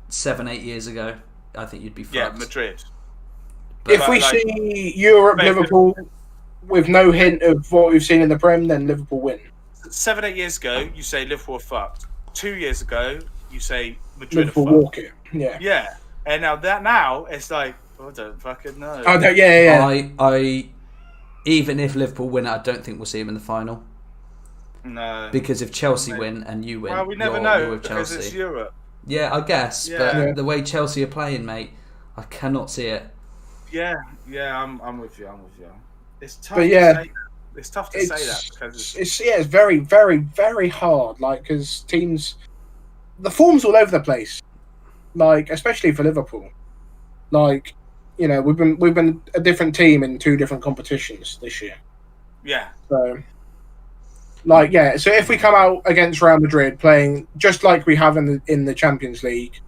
A: 7-8 years ago, I think you'd be fucked.
C: Yeah, Madrid.
B: If we see Europe, Liverpool, with no hint of what we've seen in the Prem, then Liverpool win.
C: 7-8 years ago, you say Liverpool are fucked. 2 years ago, you say Madrid
B: Liverpool
C: are fucked.
B: walk it. Yeah.
C: Yeah. And now it's like, I don't fucking know.
A: I even if Liverpool win it, I don't think we'll see them in the final.
C: No.
A: Because if Chelsea win and you win,
C: well, we never
A: you're
C: know
A: with
C: because
A: Chelsea.
C: it's Europe.
A: Yeah, I guess. But the way Chelsea are playing, mate, I cannot see it.
C: Yeah, I'm with you. It's tough.
B: But
C: to say that. It's tough to say that because
B: it's very, very, very hard. Like, because teams, the form's all over the place. Like, especially for Liverpool. Like, we've been a different team in 2 different competitions this year.
C: Yeah.
B: So, So if we come out against Real Madrid playing just like we have in the Champions League,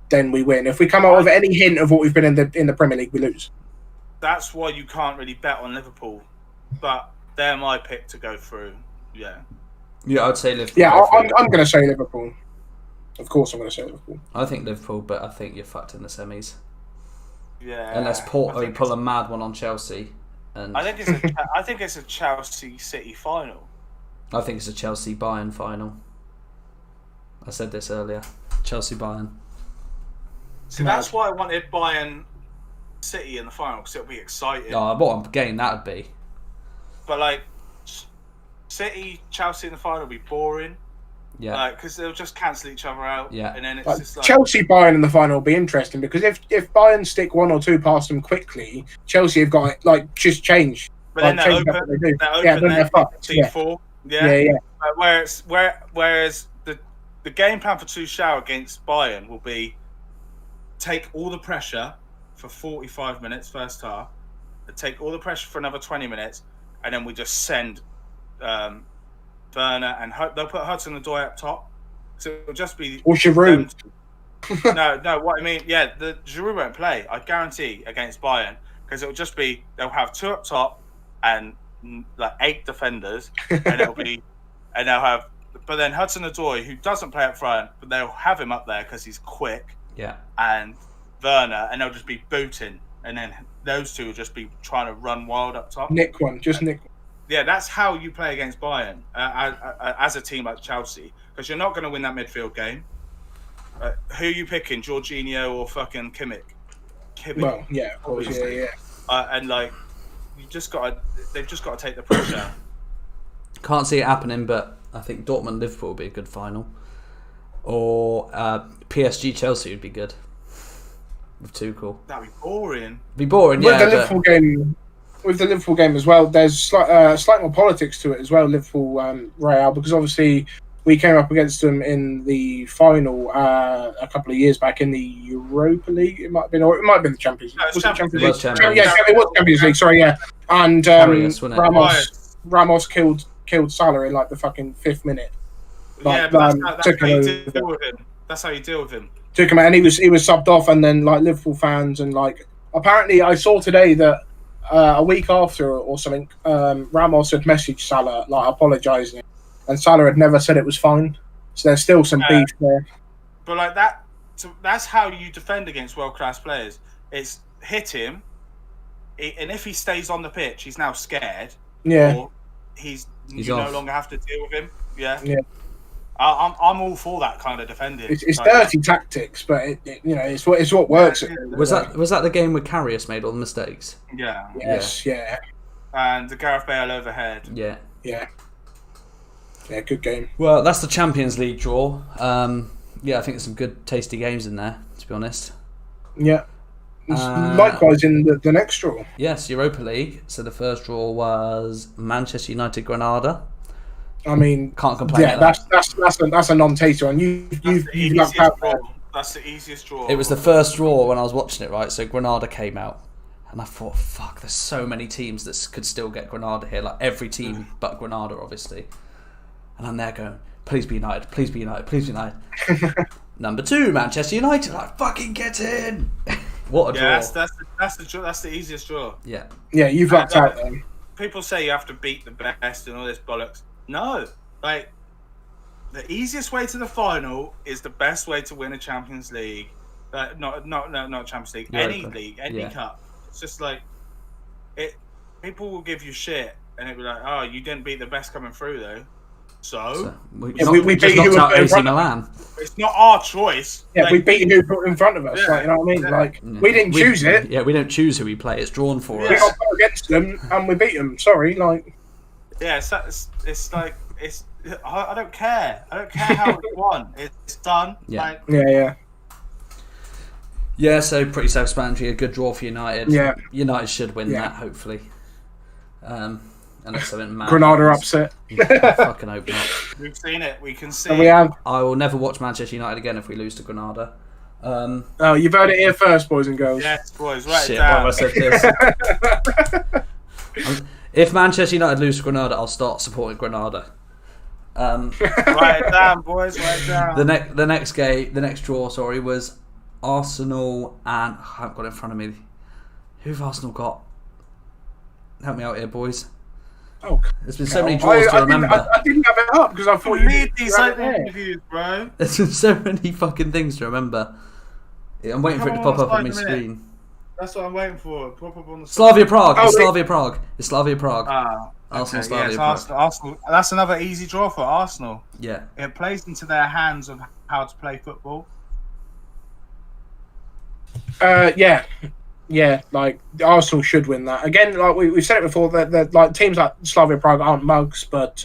B: then we win. If we come out with any hint of what we've been in the Premier League, we lose.
C: That's why you can't really bet on Liverpool, but they're my pick to go through. Yeah.
A: Yeah, I'd say Liverpool.
B: Yeah, I'm going to say Liverpool. Of course, I'm going to say Liverpool.
A: I think Liverpool, but I think you're fucked in the semis.
C: Yeah.
A: Unless Porto pull a mad one on Chelsea, and
C: I think it's a Chelsea City final.
A: I think it's a Chelsea Bayern final. I said this earlier. Chelsea Bayern.
C: See, that's why I wanted Bayern City in the final because it'll be exciting.
A: Oh, what a game that would be!
C: But like City Chelsea in the final will be boring.
A: Yeah,
C: because they'll just cancel each other out.
A: Yeah,
C: and then it's just like
B: Chelsea Bayern in the final will be interesting because if Bayern stick 1 or 2 past them quickly, Chelsea have got just change.
C: But then they're open. Then they're fucked. Yeah. Whereas the game plan for Tuchel against Bayern will be take all the pressure for 45 minutes first half, and take all the pressure for another 20 minutes, and then we just send Werner and they'll put Hudson-Odoi up top, so it'll just be
B: or Giroud.
C: No, what I mean, the Giroud won't play. I guarantee against Bayern because it'll just be they'll have 2 up top and like 8 defenders, and it'll be and they'll have. But then Hudson-Odoi, who doesn't play up front, but they'll have him up there because he's quick.
A: Yeah.
C: And Werner, and they'll just be booting, and then those 2 will just be trying to run wild up top.
B: Nick one.
C: Yeah, that's how you play against Bayern as a team like Chelsea, because you're not going to win that midfield game. Who are you picking, Jorginho or fucking Kimmich?
B: Well, yeah, of course, yeah.
C: And like, they've just got to take the pressure.
A: Can't see it happening, but I think Dortmund Liverpool would be a good final, or PSG Chelsea would be good. With Tuchel.
C: That'd be boring.
A: Be boring,
B: yeah. With the Liverpool game as well, there's slight more politics to it as well. Liverpool Real, because obviously we came up against them in the final a couple of years back in the Europa League. It might have been the Champions League.
C: No,
A: it was Champions League.
B: Yeah, it was Champions League. Sorry, yeah. And Ramos killed Salah in like the fucking 5th minute.
C: Like, that's how you deal with him. That's how you deal with him.
B: Took him out, and he was subbed off, and then like Liverpool fans and like apparently I saw today that a week after or something, Ramos had messaged Salah like apologising, and Salah had never said it was fine. So there's still some beef there.
C: But like that, that's how you defend against world class players. It's hit him, and if he stays on the pitch, he's now scared.
B: Yeah.
C: Or you
A: off.
C: no longer have to deal with him. Yeah.
B: Yeah.
C: I'm all for that kind of defending.
B: It's dirty tactics, but it's what works.
A: Was that the game where Karius made all the mistakes?
C: Yeah.
B: Yes. Yeah.
C: And the Gareth Bale overhead.
A: Yeah.
B: Yeah. Yeah. Good game.
A: Well, that's the Champions League draw. I think there's some good, tasty games in there. To be honest.
B: Yeah. Likewise in the next draw.
A: Yes, Europa League. So the first draw was Manchester United Granada.
B: I mean,
A: can't complain.
B: Yeah, that's a non-taster, and you've lucked out there.
C: That's the easiest draw.
A: It was the first draw when I was watching it, right? So Granada came out, and I thought, fuck, there's so many teams that could still get Granada here. Like every team but Granada, obviously. And I'm there going, please be United, please be United, please be United. Number 2, Manchester United. Like, fucking get in. What a draw.
C: That's the easiest draw.
A: Yeah.
B: Yeah, you've lucked out then.
C: People say you have to beat the best and all this bollocks. No, like the easiest way to the final is the best way to win a Champions League. Not Champions League.
A: Europa.
C: Any league, any cup. It's just like it. People will give you shit, and it'll be like, "Oh, you didn't beat the best coming through, though." So
B: we beat
A: knocked
B: who
A: out
B: was in
A: AC
B: front.
A: Milan.
C: it's not our choice.
B: Yeah,
C: Like,
B: we beat who put in front of us.
C: Yeah,
B: Like, you know what I mean?
C: yeah.
B: Like we didn't choose it.
A: Yeah, we don't choose who we play. It's drawn for
B: We
A: us.
B: got put against them and we beat them. Sorry, like.
C: yeah, it's like it's. I don't care. I don't care how it's won. It's done.
A: Yeah.
C: Like,
B: Yeah.
A: Yeah, so pretty self-explanatory. A good draw for United.
B: Yeah.
A: United should win
B: Yeah.
A: that, hopefully. Unless something mad.
B: Granada
A: happens.
B: upset.
A: I fucking hope not.
C: we've seen it. We can see.
B: And we have.
A: I will never watch Manchester United again if we lose to Granada.
B: Oh, you've heard it here first, boys and girls.
C: Yes, boys. Right
A: Shit, why have
C: down.
A: I said this? If Manchester United lose to Granada, I'll start supporting Granada.
C: Write it down, boys. Write it down.
A: The next draw, was Arsenal and I haven't got it in front of me. Who've Arsenal got? Help me out here, boys.
B: Oh,
A: There's been so many draws to remember.
B: I didn't have it up because I thought
C: You
B: you
C: need these
B: had it
C: open
B: there.
C: interviews, bro.
A: There's been so many fucking things to remember. I'm waiting for it to
C: Come
A: pop
C: on,
A: up on my
C: it's 5 minutes.
A: screen.
C: That's what I'm waiting for. Pop up on the
A: Slavia Prague.
B: Oh,
A: It's
B: wait.
A: Slavia Prague. It's Slavia Prague.
C: Okay,
A: Arsenal, Slavia
C: yes,
A: Prague.
C: Arsenal. That's another easy draw for Arsenal.
A: Yeah.
C: It plays into their hands of how to play football.
B: Yeah, like Arsenal should win that again. Like we've said it before, that like teams like Slavia Prague aren't mugs, but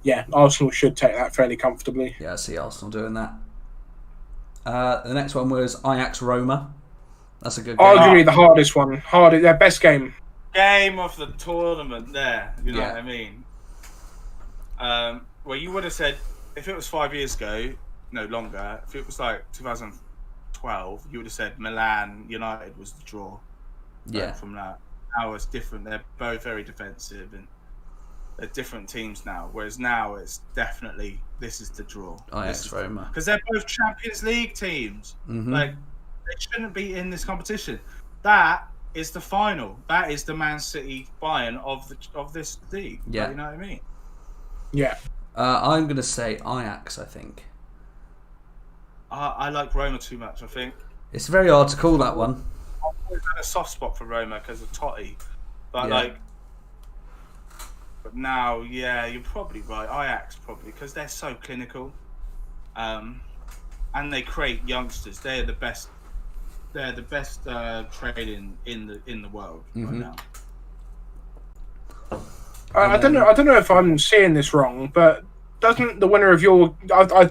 B: yeah, Arsenal should take that fairly comfortably.
A: Yeah, I see Arsenal doing that. The next one was Ajax Roma. That's a good game.
B: Arguably the hardest one, their best game.
C: Game of the tournament there. You know
A: Yeah.
C: what I mean? Well, you would have said, if it was 5 years ago, no longer, if it was like 2012, you would have said Milan United was the draw.
A: Yeah.
C: From that. Now it's different. They're both very defensive and they're different teams now. Whereas now it's definitely, this is the draw.
A: Ajax Roma.
C: Because they're both Champions League teams.
A: Mhm.
C: Like, they shouldn't be in this competition. That is the final. That is the Man City Bayern of this league.
A: Yeah.
C: Like, you know what I mean?
B: Yeah,
A: I'm going to say Ajax, I think.
C: I like Roma too much, I think.
A: It's very hard to call that one.
C: I've always had a soft spot for Roma because of Totti. But,
A: Yeah.
C: but now, yeah, you're probably right. Ajax, probably, because they're so clinical. And they create youngsters. They're the best. They're the best trading in the world right
A: Mhm.
C: now.
B: I don't know if I'm seeing this wrong, but doesn't the winner of your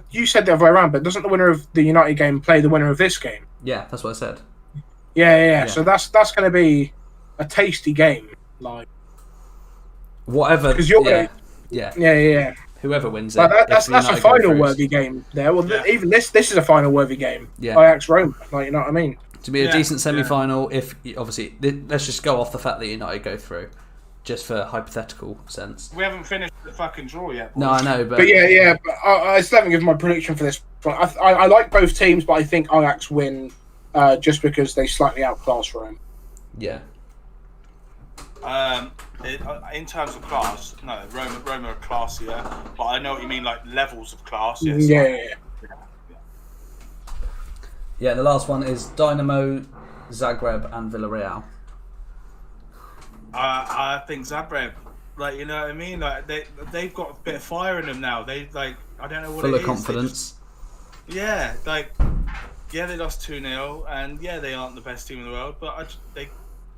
B: you said the other way around, but doesn't the winner of the United game play the winner of this game?
A: Yeah, that's what I said.
B: Yeah. So that's going to be a tasty game, like
A: Whatever.
B: because you're
A: Yeah.
B: yeah.
A: Whoever wins it.
B: Like that's
A: if
B: a
A: United go
B: final
A: through,
B: worthy game there. Well,
C: Yeah.
B: even this is a final worthy game.
A: Yeah.
B: Ajax Roma, like you know what I mean.
A: To be a
C: Yeah,
A: decent semi-final, if obviously let's just go off the fact that United go through, just for hypothetical sense.
C: We haven't finished the fucking draw yet. Boys.
A: No, I know, but
B: But yeah. But I still haven't given my prediction for this. But I like both teams, but I think Ajax win just because they slightly outclass Rome.
A: yeah,
C: In terms of class, no, Roma are classier, but I know what you mean, like levels of class. Yes.
B: Yeah.
A: yeah. The last one is Dynamo, Zagreb, and Villarreal.
C: I think Zagreb, like you know what I mean, like they've got a bit of fire in them now. They like I don't know what
A: Full
C: it
A: of
C: is.
A: confidence.
C: They lost 2-0, and yeah, they aren't the best team in the world, but they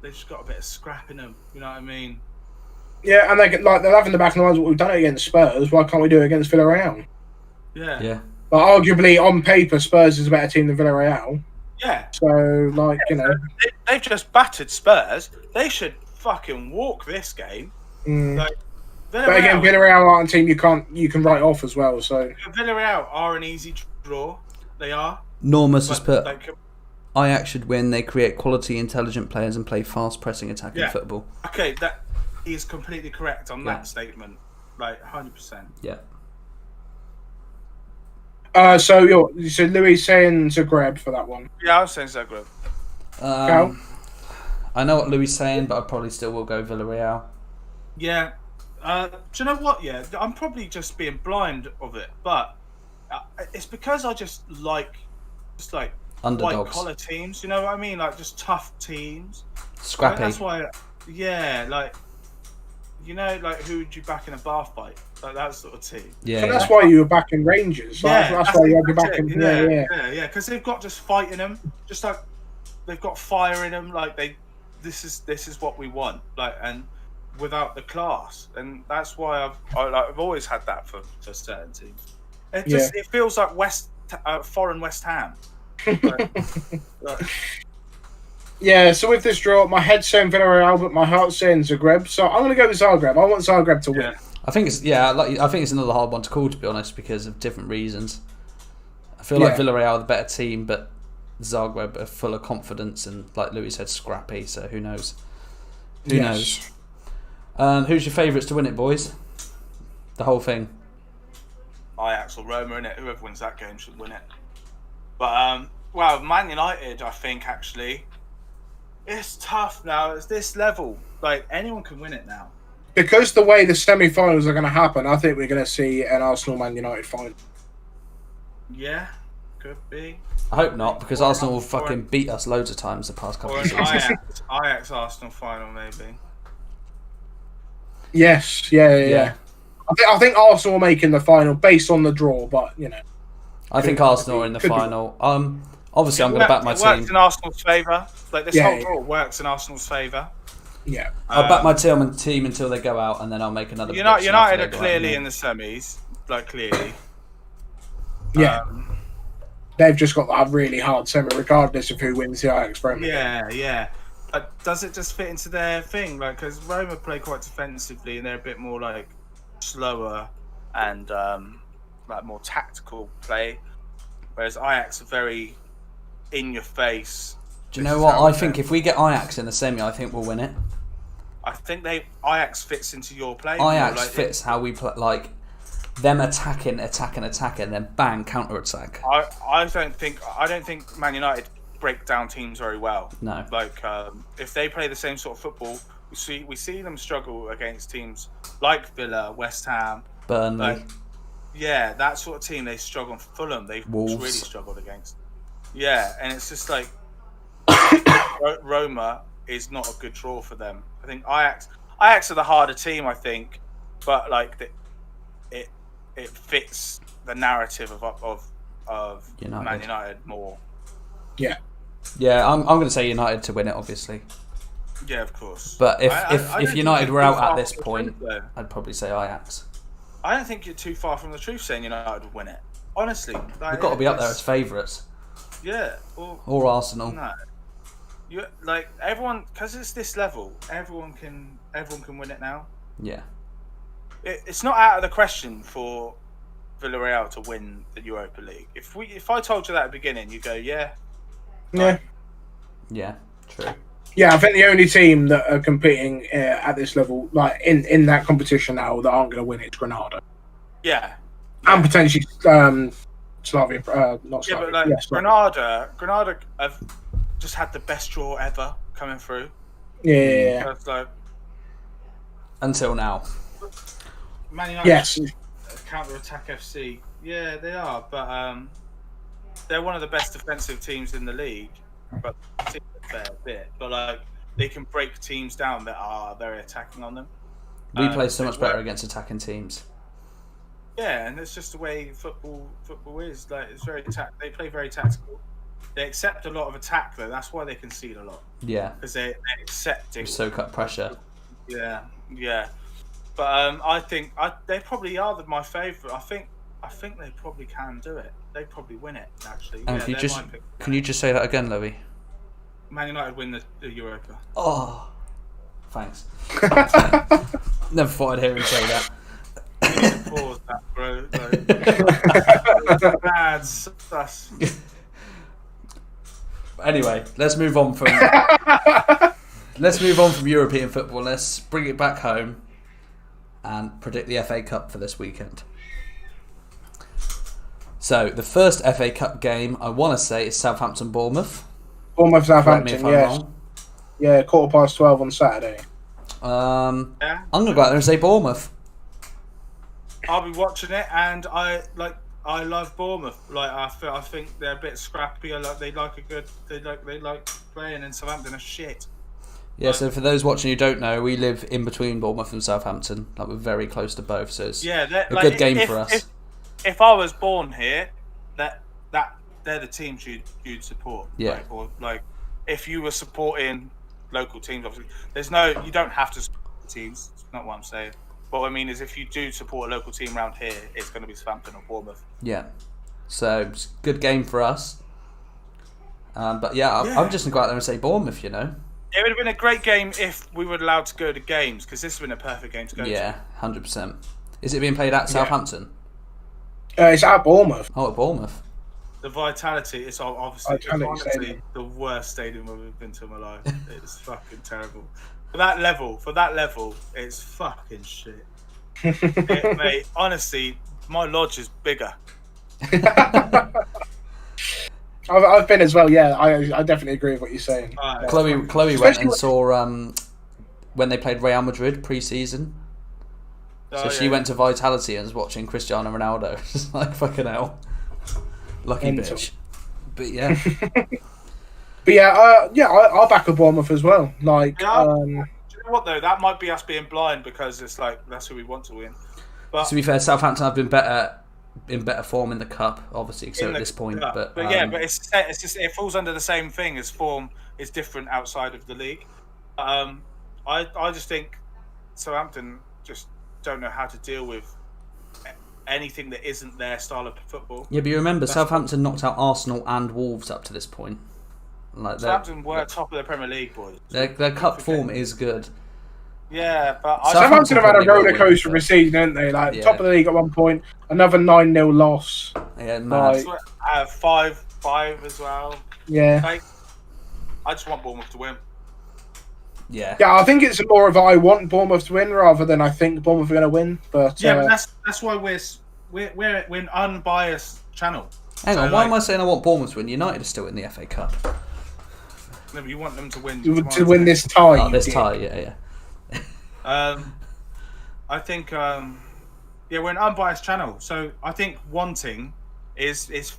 C: just got a bit of scrap in them. You know what I mean?
B: Yeah, and they'll have in the back of their minds, we've done it against Spurs. Why can't we do it against Villarreal?
C: Yeah.
A: Yeah,
B: But arguably, on paper, Spurs is a better team than Villarreal.
C: Yeah.
B: So, like, you know.
C: They've just battered Spurs. They should fucking walk this game. Like,
B: But again, Villarreal aren't a team you can write off as well. So
C: Villarreal are an easy draw. They are.
A: Normus has put Ajax should win. They create quality, intelligent players and play fast, pressing, attacking football.
C: Okay, that is completely correct on that statement. Like 100%.
A: Yeah.
B: So Louis saying Zagreb for that one.
C: Yeah, I was saying Zagreb.
A: I know what Louis is saying, but I probably still will go Villarreal.
C: Yeah. Do you know what? Yeah, I'm probably just being blind of it, but it's because I just like
A: underdogs,
C: white collar teams. You know what I mean? Like just tough teams.
A: Scrappy.
C: That's why. Yeah, like like who would you back in a bath fight? Like that sort of team.
B: Yeah. So that's why you were backing Rangers. That's why you were backing.
C: Yeah. Because they've got just fight in them. Just like they've got fire in them. Like this is what we want. Like and without the class, and that's why I've always had that for certain teams. It feels like foreign West Ham.
B: Yeah, so with this draw, my head's saying Villarreal, but my heart's saying Zagreb. So I'm going to go with Zagreb. I want Zagreb to win.
A: I think it's another hard one to call, to be honest, because of different reasons. I feel like Villarreal are the better team, but Zagreb are full of confidence and, like Louis said, scrappy. So who knows? Who knows? Who's your favourites to win it, boys? The whole thing.
C: Ajax or Roma, innit? Whoever wins that game should win it. But Man United, I think actually. It's tough now. It's this level. Like, anyone can win it now.
B: Because the way the semi-finals are going to happen, I think we're going to see an Arsenal-Man United final.
C: Yeah, could be.
A: I hope not, because Arsenal will fucking beat us loads of times the past couple of seasons.
C: Ajax-Arsenal final, maybe.
B: Yes, yeah. I think Arsenal are making the final based on the draw, but,
A: I think Arsenal are in the final. Obviously, I'm going to back my team.
C: It works in Arsenal's favour. Like, this whole draw works in Arsenal's favour.
B: Yeah.
A: I'll back my team until they go out, and then I'll make another prediction.
C: United are clearly in the semis. Like, clearly.
B: Yeah. They've just got that really hard semi, regardless of who wins the Ajax friendly.
C: Yeah. But does it just fit into their thing? Like, because Roma play quite defensively, and they're a bit more, like, slower and, like, more tactical play. Whereas Ajax are very in your face.
A: Do you know what? I think if we get Ajax in the semi, I think we'll win it.
C: I think Ajax fits into your play.
A: Ajax fits how we play, like them attacking, then bang, counter attack.
C: I don't think Man United break down teams very well.
A: No.
C: Like if they play the same sort of football, we see them struggle against teams like Villa, West Ham,
A: Burnley.
C: That sort of team they struggle. Fulham, they've really struggled against. Yeah, and it's just like Roma is not a good draw for them. I think Ajax are the harder team, I think, but like it fits the narrative of
A: United.
C: Man United more.
B: Yeah,
A: I'm going to say United to win it, obviously.
C: Yeah, of course.
A: But if United were out at this point, I'd probably say Ajax.
C: I don't think you're too far from the truth saying United would win it. Honestly,
A: we've got to be up there as favourites.
C: Yeah,
A: or Arsenal.
C: No, you like everyone because it's this level. Everyone can win it now.
A: Yeah,
C: it's not out of the question for Villarreal to win the Europa League. If I told you that at the beginning, you go, yeah,
A: true.
B: Yeah, I think the only team that are competing at this level, like in that competition now, that aren't going to win it is Granada.
C: Yeah,
B: and potentially Slavia, not Slavia.
C: Yeah, but like Granada have just had the best draw ever coming through.
B: Yeah.
C: Like,
A: until now.
C: Man United,
B: yes.
C: Counter-attack FC. Yeah, they are, but they're one of the best defensive teams in the league. But a fair bit. But like they can break teams down that are very attacking on them.
A: We play so much better against attacking teams.
C: Yeah, and it's just the way football is. Like it's they play very tactical. They accept a lot of attack though. That's why they concede a lot.
A: Yeah.
C: Because they accept it.
A: Soak up pressure.
C: Yeah. But I think they probably are my favourite. I think they probably can do it. They probably win it actually.
A: And can you just say that again, Louis?
C: Man United win the Europa.
A: Oh, thanks. Never thought I'd hear him say that.
C: You need to pause that, bro. Like, bad sus.
A: Anyway, let's move on from European football. Let's bring it back home and predict the FA Cup for this weekend. So the first FA Cup game I want to say is Southampton-Bournemouth.
B: Bournemouth-Southampton, yes. Yeah, 12:15 on Saturday.
A: I'm going to go out there and say Bournemouth.
C: I'll be watching it, and I love Bournemouth. Like I think they're a bit scrappy. They like playing, and Southampton are shit.
A: Yeah, so for those watching who don't know, we live in between Bournemouth and Southampton. Like, we're very close to both, so it's a good game for us.
C: If I was born here, that they're the teams you'd support.
A: Yeah.
C: If you were supporting local teams, obviously, you don't have to support the teams. It's not what I'm saying. But what I mean is, if you do support a local team around here, it's going to be Southampton or Bournemouth.
A: Yeah. So it's a good game for us. But I'm just going to go out there and say Bournemouth, you know.
C: It would have been a great game if we were allowed to go to games, because this would have been a perfect game to go to.
A: Yeah, 100%. Is it being played at Southampton?
B: It's at Bournemouth.
A: Oh, at Bournemouth.
C: The Vitality is honestly the worst stadium I've ever been to in my life. It's fucking terrible. For that level, it's fucking shit. Mate, honestly, my lodge is bigger.
B: I've been as well. Yeah, I definitely agree with what you're saying.
C: Right.
A: Chloe went and saw when they played Real Madrid pre-season. So she went to Vitality and was watching Cristiano Ronaldo. It's like, fucking hell. Lucky bitch. But yeah. I'll back a Bournemouth as well. Do you
C: know what though? That might be us being blind, because it's like that's who we want to win. But
A: to be fair, Southampton have been in better form in the cup, obviously, so at this point. But it falls under the same thing as form is different outside of the league. I just think Southampton just don't know how to deal with anything that isn't their style of football. Yeah, but you remember Southampton knocked out Arsenal and Wolves up to this point.
C: Southampton were top of the Premier League, boys.
A: Their cup form is good.
C: Yeah, but
B: Southampton have had a roller coaster of a season, haven't they? Top of the league at one point, another 9-0 loss.
A: Yeah, mad.
C: 5-5 as well.
B: Yeah.
C: I just want Bournemouth to win.
A: Yeah.
B: Yeah, I think it's more of I want Bournemouth to win rather than I think Bournemouth are going to win. But
C: but that's why we're an unbiased channel.
A: Hang on, why am I saying I want Bournemouth to win? United are still in the FA Cup.
C: No, but you want them to win.
B: To win this tie.
A: Oh, this tie, yeah.
C: I think we're an unbiased channel, so I think wanting is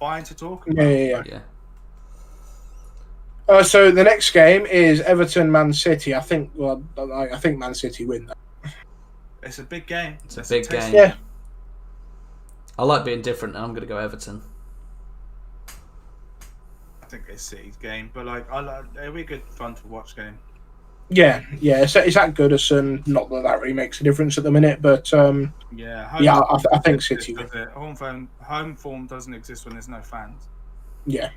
C: fine to talk about.
A: Yeah.
B: So the next game is Everton Man City. I think Man City win that.
C: It's a big game.
A: It's a big game.
B: Yeah.
A: I like being different, and I'm going to go Everton.
C: I think it's City's game, but it'll be good fun to watch game.
B: Yeah. It's at Goodison. Not that really makes a difference at the minute, but I think City win.
C: Home form doesn't exist when there's no fans.
B: Yeah.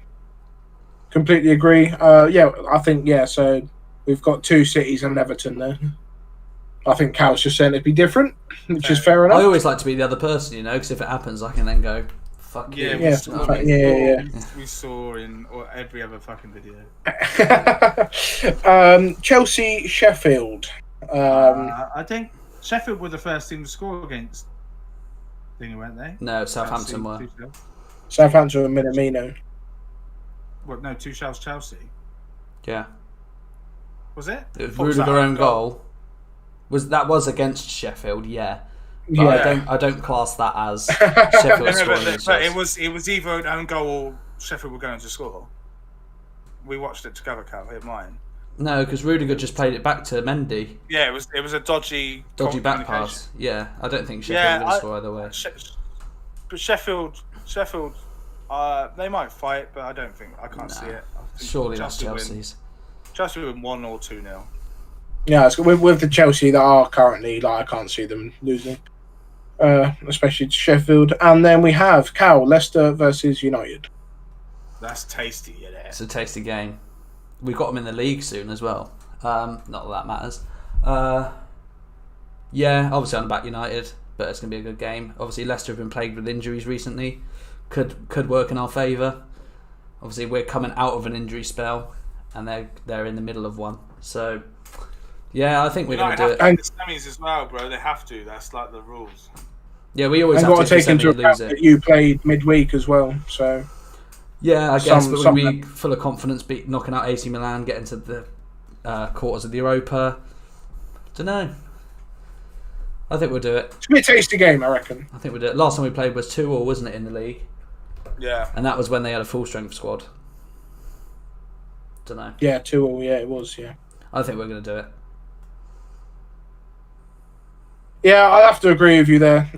B: Completely agree. I think so we've got two Cities and Everton there. I think Cal's just saying it'd be different, which is fair enough.
A: I always like to be the other person, because if it happens, I can then go, fuck you.
C: We saw in every other fucking video.
B: Chelsea, Sheffield.
C: I think Sheffield were the first team to score against Dynamo, weren't they?
A: No, Southampton were.
B: Southampton and Minamino.
C: What? No, Chelsea.
A: Yeah.
C: Was it?
A: It was Rudiger own goal. That was against Sheffield, yeah. But I don't class that as Sheffield scoring.
C: But it was either an own goal or Sheffield were going to score. We watched it together, Cal. Hit mine.
A: No, because Rudiger just played it back to Mendy.
C: Yeah, it was a dodgy
A: back pass. Yeah, I don't think Sheffield will score either way.
C: But Sheffield, they might fight, but I can't see it.
A: Surely that's Chelsea's.
C: Chelsea win 1 or 2-0.
B: Yeah, with the Chelsea that are currently, I can't see them losing, especially to Sheffield. And then we have Leicester versus United.
C: That's tasty, yeah.
A: It's a tasty game. We've got them in the league soon as well. Not that matters. Obviously I'm back United, but it's going to be a good game. Obviously Leicester have been plagued with injuries recently. Could work in our favour. Obviously, we're coming out of an injury spell, and they're in the middle of one. So, yeah, I think we're going to do it.
C: And the semis as well, bro. They have to. That's like the rules.
A: Yeah, we always
B: and
A: have
B: got
A: to
B: take into account
A: lose
B: that
A: it.
B: you played midweek as well. So
A: yeah, I guess, but we'll be full of confidence, knocking out AC Milan, getting to the quarters of the Europa. Don't know. I think we'll do it.
B: It's gonna be a tasty game, I reckon.
A: I think we'll do it. Last time we played was 2-2, wasn't it, in the league?
C: Yeah.
A: And that was when they had a full strength squad. Don't know.
B: Yeah, 2-2. Yeah, it was. Yeah.
A: I think we're going to do it.
B: Yeah, I have to agree with you there.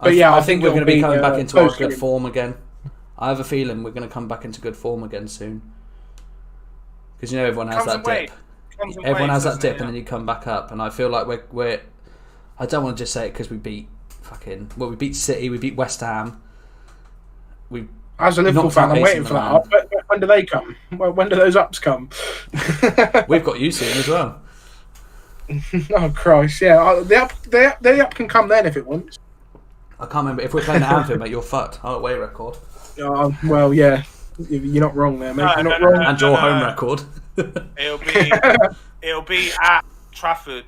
B: But yeah,
A: I think we're going to be coming back into our good
B: game.
A: form again. I have a feeling we're going to come back into good form again soon. Because everyone has that dip. Everyone has that dip, and then you come back up. And I feel like we're. I don't want to just say it because we beat we beat City, we beat West Ham.
B: As a Liverpool fan, I'm waiting for that. When do they come? When do those ups come?
A: We've got you soon as well.
B: Oh Christ! Yeah, the up can come then if it wants.
A: I can't remember if we're playing at Anfield, mate. You're fucked. Our away record.
B: Well, yeah, you're not wrong there, mate. You're not wrong.
A: And your home record.
C: It'll be at Trafford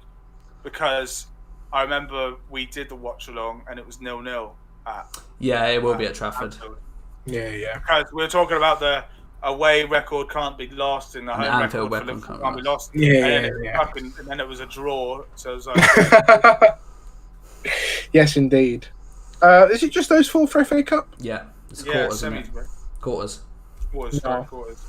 C: because I remember we did the watch along and it was 0-0 at.
A: Yeah, it will be at Trafford.
C: Anfield.
B: Yeah.
C: Because we were talking about the away record can't be lost in the home
A: Anfield
C: record.
A: record
C: Can't be lost.
B: Yeah.
C: And then it was a draw. So it was like.
B: Yes, indeed. Is it just those 4 for FA Cup?
A: Yeah, it's quarters.
C: Semis, bro.
A: Quarters.
C: Quarters.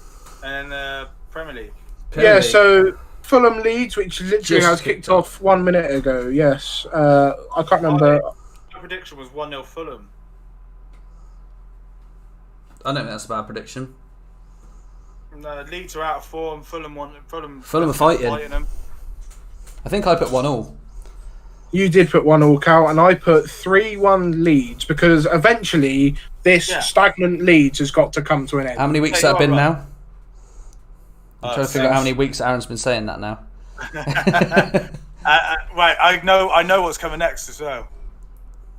C: And Premier League.
B: Yeah, so Fulham Leeds, which literally has kicked off 1 minute ago. Yes, I can't remember.
C: My prediction was 1-0 Fulham.
A: I don't think that's a bad prediction.
C: No, Leeds are out of form. Fulham
A: are fighting.
C: Them.
A: I think I put 1-1.
B: You did put 1-1, Cal, and I put 3-1 Leeds because eventually this stagnant Leeds has got to come to an end.
A: How many weeks has that been now? I'm trying to figure out how many
C: 6.
A: weeks Aaron's been saying that now.
C: Right, I know what's coming next as well.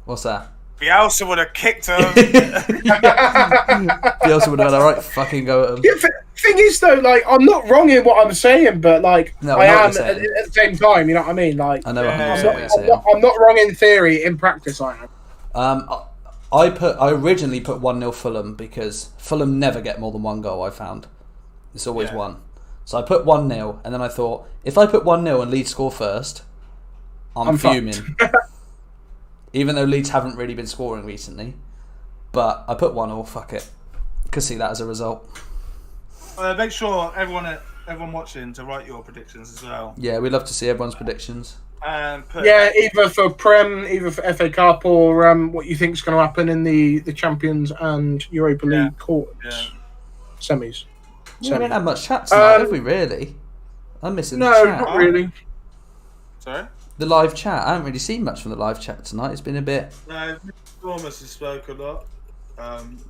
A: What's that?
C: Bielsa would have kicked him.
A: Bielsa would have had a right fucking go at him.
B: Yeah, thing is, though, like I'm not wrong in what I'm saying, but like
A: No,
B: I am at the same time. You know what I mean? Like
A: I know
C: Yeah,
A: what you're saying.
B: I'm not wrong in theory. In practice, I am.
A: I originally put 1-0 Fulham because Fulham never get more than one goal. I found it's always one. So I put 1-0, and then I thought if I put 1-0 and Leeds score first, I'm fuming. Even though Leeds haven't really been scoring recently, but I put 1-0. Fuck it, could see that as a result.
C: Make sure everyone watching to write your predictions as well.
A: Yeah, we'd love to see everyone's predictions.
B: Either for Prem, either for FA Cup, or what you think is going to happen in the Champions and Europa League quarters, semis.
A: We haven't had much chat tonight, have we? Really? I'm missing the chat.
B: No, not really.
C: Sorry.
A: The live chat. I haven't really seen much from the live chat tonight. It's been a bit.
C: No, Thomas has spoke a lot.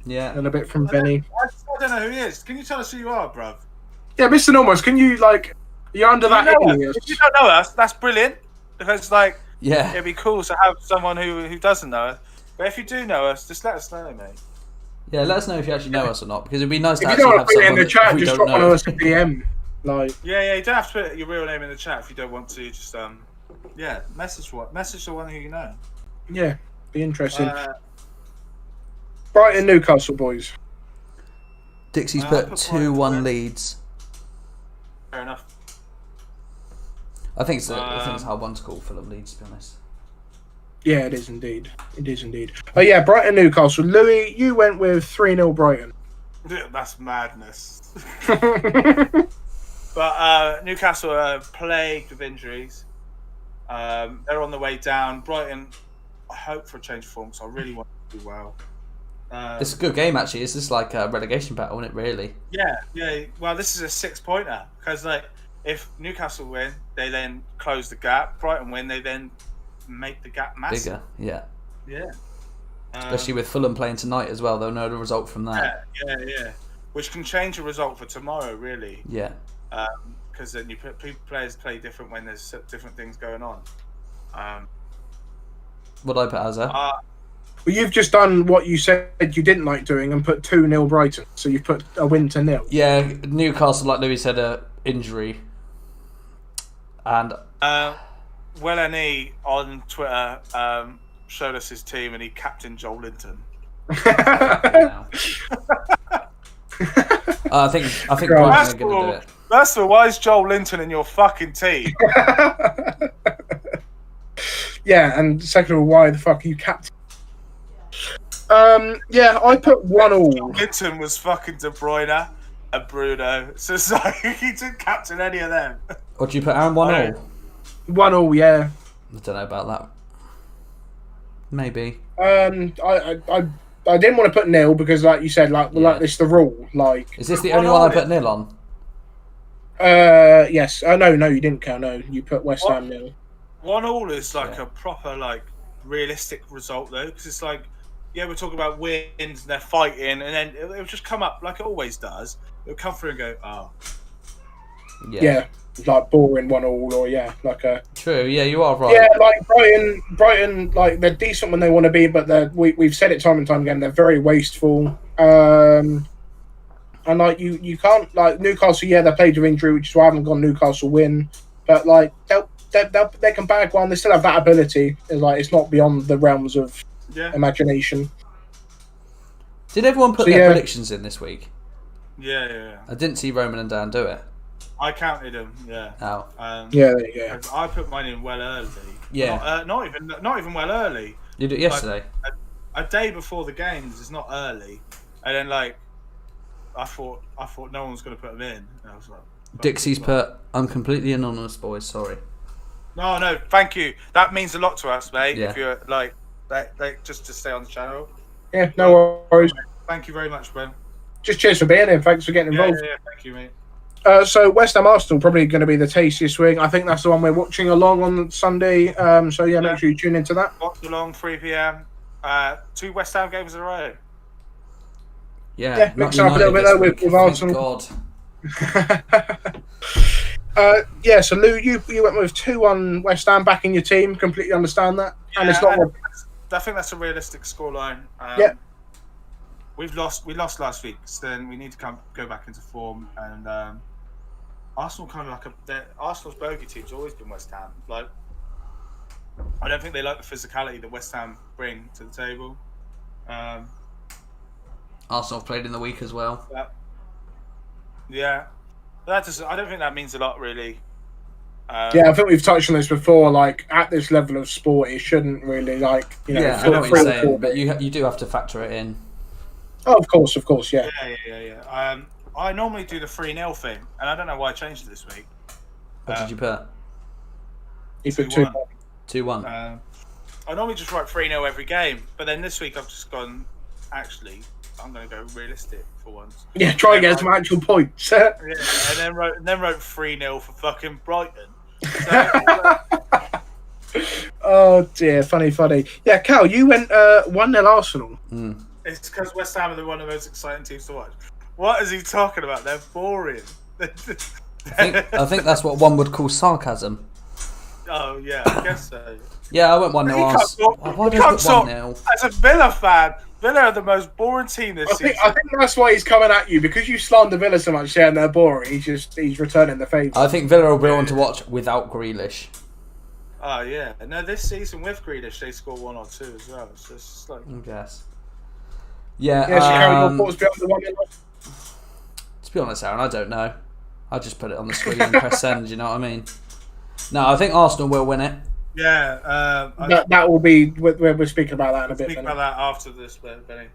A: Yeah.
B: And a bit from Benny.
C: I don't know who he is. Can you tell us who you are, bruv?
B: Yeah, Mr. Normos, can you you're under that alias?
C: If you don't know us, that's brilliant. Because
A: Yeah.
C: it'd be cool to have someone who doesn't know us. But if you do know us, just let us know, mate.
A: Yeah, let us know if you actually know us or not, because it'd be nice to
B: If you
A: actually
B: don't want
A: have
B: to put it in
A: someone
B: the chat,
A: we
B: just
A: don't
B: drop one
A: know.
B: of us a DM.
C: Yeah, you don't have to put your real name in the chat if you don't want to. Just message the one who you know.
B: Yeah, be interesting. Brighton, Newcastle, boys.
A: Dixie's
C: I
A: put
C: put
A: 2-1 Leeds.
C: Fair enough.
A: I think it's hard one to call Fulham Leeds, to be honest.
B: Yeah, it is indeed. It is indeed. Oh yeah, Brighton, Newcastle. Louis, you went with 3-0 Brighton.
C: That's madness. But Newcastle are plagued with injuries. They're on the way down. Brighton, I hope for a change of form, so I really want to do well.
A: It's a good game, actually. It's just like a relegation battle, isn't it, really?
C: Yeah. Well, this is a 6-pointer. Because, if Newcastle win, they then close the gap. Brighton win, they then make the gap massive.
A: Bigger, yeah.
C: Yeah.
A: Especially with Fulham playing tonight as well. They'll know the result from that.
C: Yeah. Which can change the result for tomorrow, really.
A: Yeah.
C: Because then players play different when there's different things going on.
A: What did I put as a?
B: Well, you've just done what you said you didn't like doing and put 2-0 Brighton. So you've put a win to 0.
A: Yeah, Newcastle, like Louis said, injury. And
C: Wellany on Twitter showed us his team and he captained Joel Linton.
A: I think Brighton are going to do it.
C: First of all, why is Joel Linton in your fucking team?
B: Yeah, and second of all, why the fuck are you captain? Yeah, I put 1-1.
C: Linton was fucking De Bruyne and Bruno, so it's like he didn't captain any of them.
A: What do you put, Aaron? 1-1?
B: 1-1, yeah.
A: I don't know about that. Maybe.
B: I didn't want to put 0 because, like you said, like this is the rule. Like,
A: is this the only one I put 0 on?
B: Yes. No, you didn't, Cal. No, you put West Ham 0.
C: 1-1 is like a proper, like, realistic result though, because it's like, yeah, we're talking about wins and they're fighting, and then it'll just come up like it always does. It'll come through and go, oh.
B: Yeah, like boring 1-1, or like a.
A: True. Yeah, you are right.
B: Yeah, like Brighton, like they're decent when they want to be, but we've said it time and time again. They're very wasteful. And like you can't, like Newcastle. Yeah, they played with injury, which is why I haven't gone Newcastle win. But like they can bag one. They still have that ability. It's not beyond the realms of imagination.
A: Did everyone put their predictions in this week?
C: Yeah.
A: I didn't see Roman and Dan do it.
C: I counted them. Yeah.
A: Oh.
B: Yeah.
C: I put mine in well early.
A: Yeah.
C: Not even well early.
A: You did it yesterday.
C: Like, a day before the games is not early, and then like I thought no one's going to put them in. And I was like,
A: Dixie's put, I'm completely anonymous, boys. Sorry.
C: No, thank you. That means a lot to us, mate.
A: Yeah.
C: If you're like just to stay on the channel.
B: Yeah, no worries.
C: Thank you very much, Ben.
B: Just cheers for being here. Thanks for getting involved.
C: Yeah, thank you, mate.
B: So West Ham Arsenal probably going to be the tastiest wing. I think that's the one we're watching along on Sunday. So make sure you tune into that.
C: Watch along 3 p.m. 2 West Ham games in a row.
A: Yeah,
B: mix up a little bit there with Arsenal.
A: God.
B: So Lou, you went with 2-1 West Ham back in your team. Completely understand that, and it's not.
C: I think that's a realistic scoreline. We lost last week, so then we need to go back into form. And Arsenal kind of like Arsenal's bogey team's always been West Ham. Like, I don't think they like the physicality that West Ham bring to the table.
A: Arsenal played in the week as well.
C: Yeah. I don't think that means a lot, really.
B: I think we've touched on this before. Like, at this level of sport, it shouldn't really, like,
A: Yeah, I know what you're saying, but you do have to factor it in.
B: Oh, of course, yeah.
C: Yeah. I normally do the 3-0 thing, and I don't know why I changed it this week.
A: What did you put?
B: You put
A: 2-1.
C: I normally just write 3-0 every game, but then this week I've just gone, actually, I'm going to go realistic for once.
B: Yeah, try and get some actual points.
C: And then wrote 3-0 for fucking Brighton. So,
B: oh dear, funny. Yeah, Cal, you went 1-0 Arsenal.
C: It's because West Ham are one of the most exciting teams to watch. What is he talking about? They're boring.
A: I think that's what one would call sarcasm.
C: Oh yeah, I guess so.
A: Yeah, I went 1-0 Arsenal. Why did I put 1-0?
C: As a Villa fan, Villa are the most boring team this season.
B: I think that's why he's coming at you, because you slander Villa so much, and they're boring. He's returning the favour.
A: I think Villa will be on to watch without Grealish.
C: Oh yeah, no, this season with Grealish they score 1 or 2 as well. So it's just like,
A: I guess. Yeah.
B: Yeah, so carry your thoughts beyond the 1-0.
A: To be honest, Aaron, I don't know. I just put it on the screen and press send. You know what I mean? No, I think Arsenal will win it.
C: Yeah.
B: That will be. We're speaking about that in a bit.
C: Speak about that after this, Benny.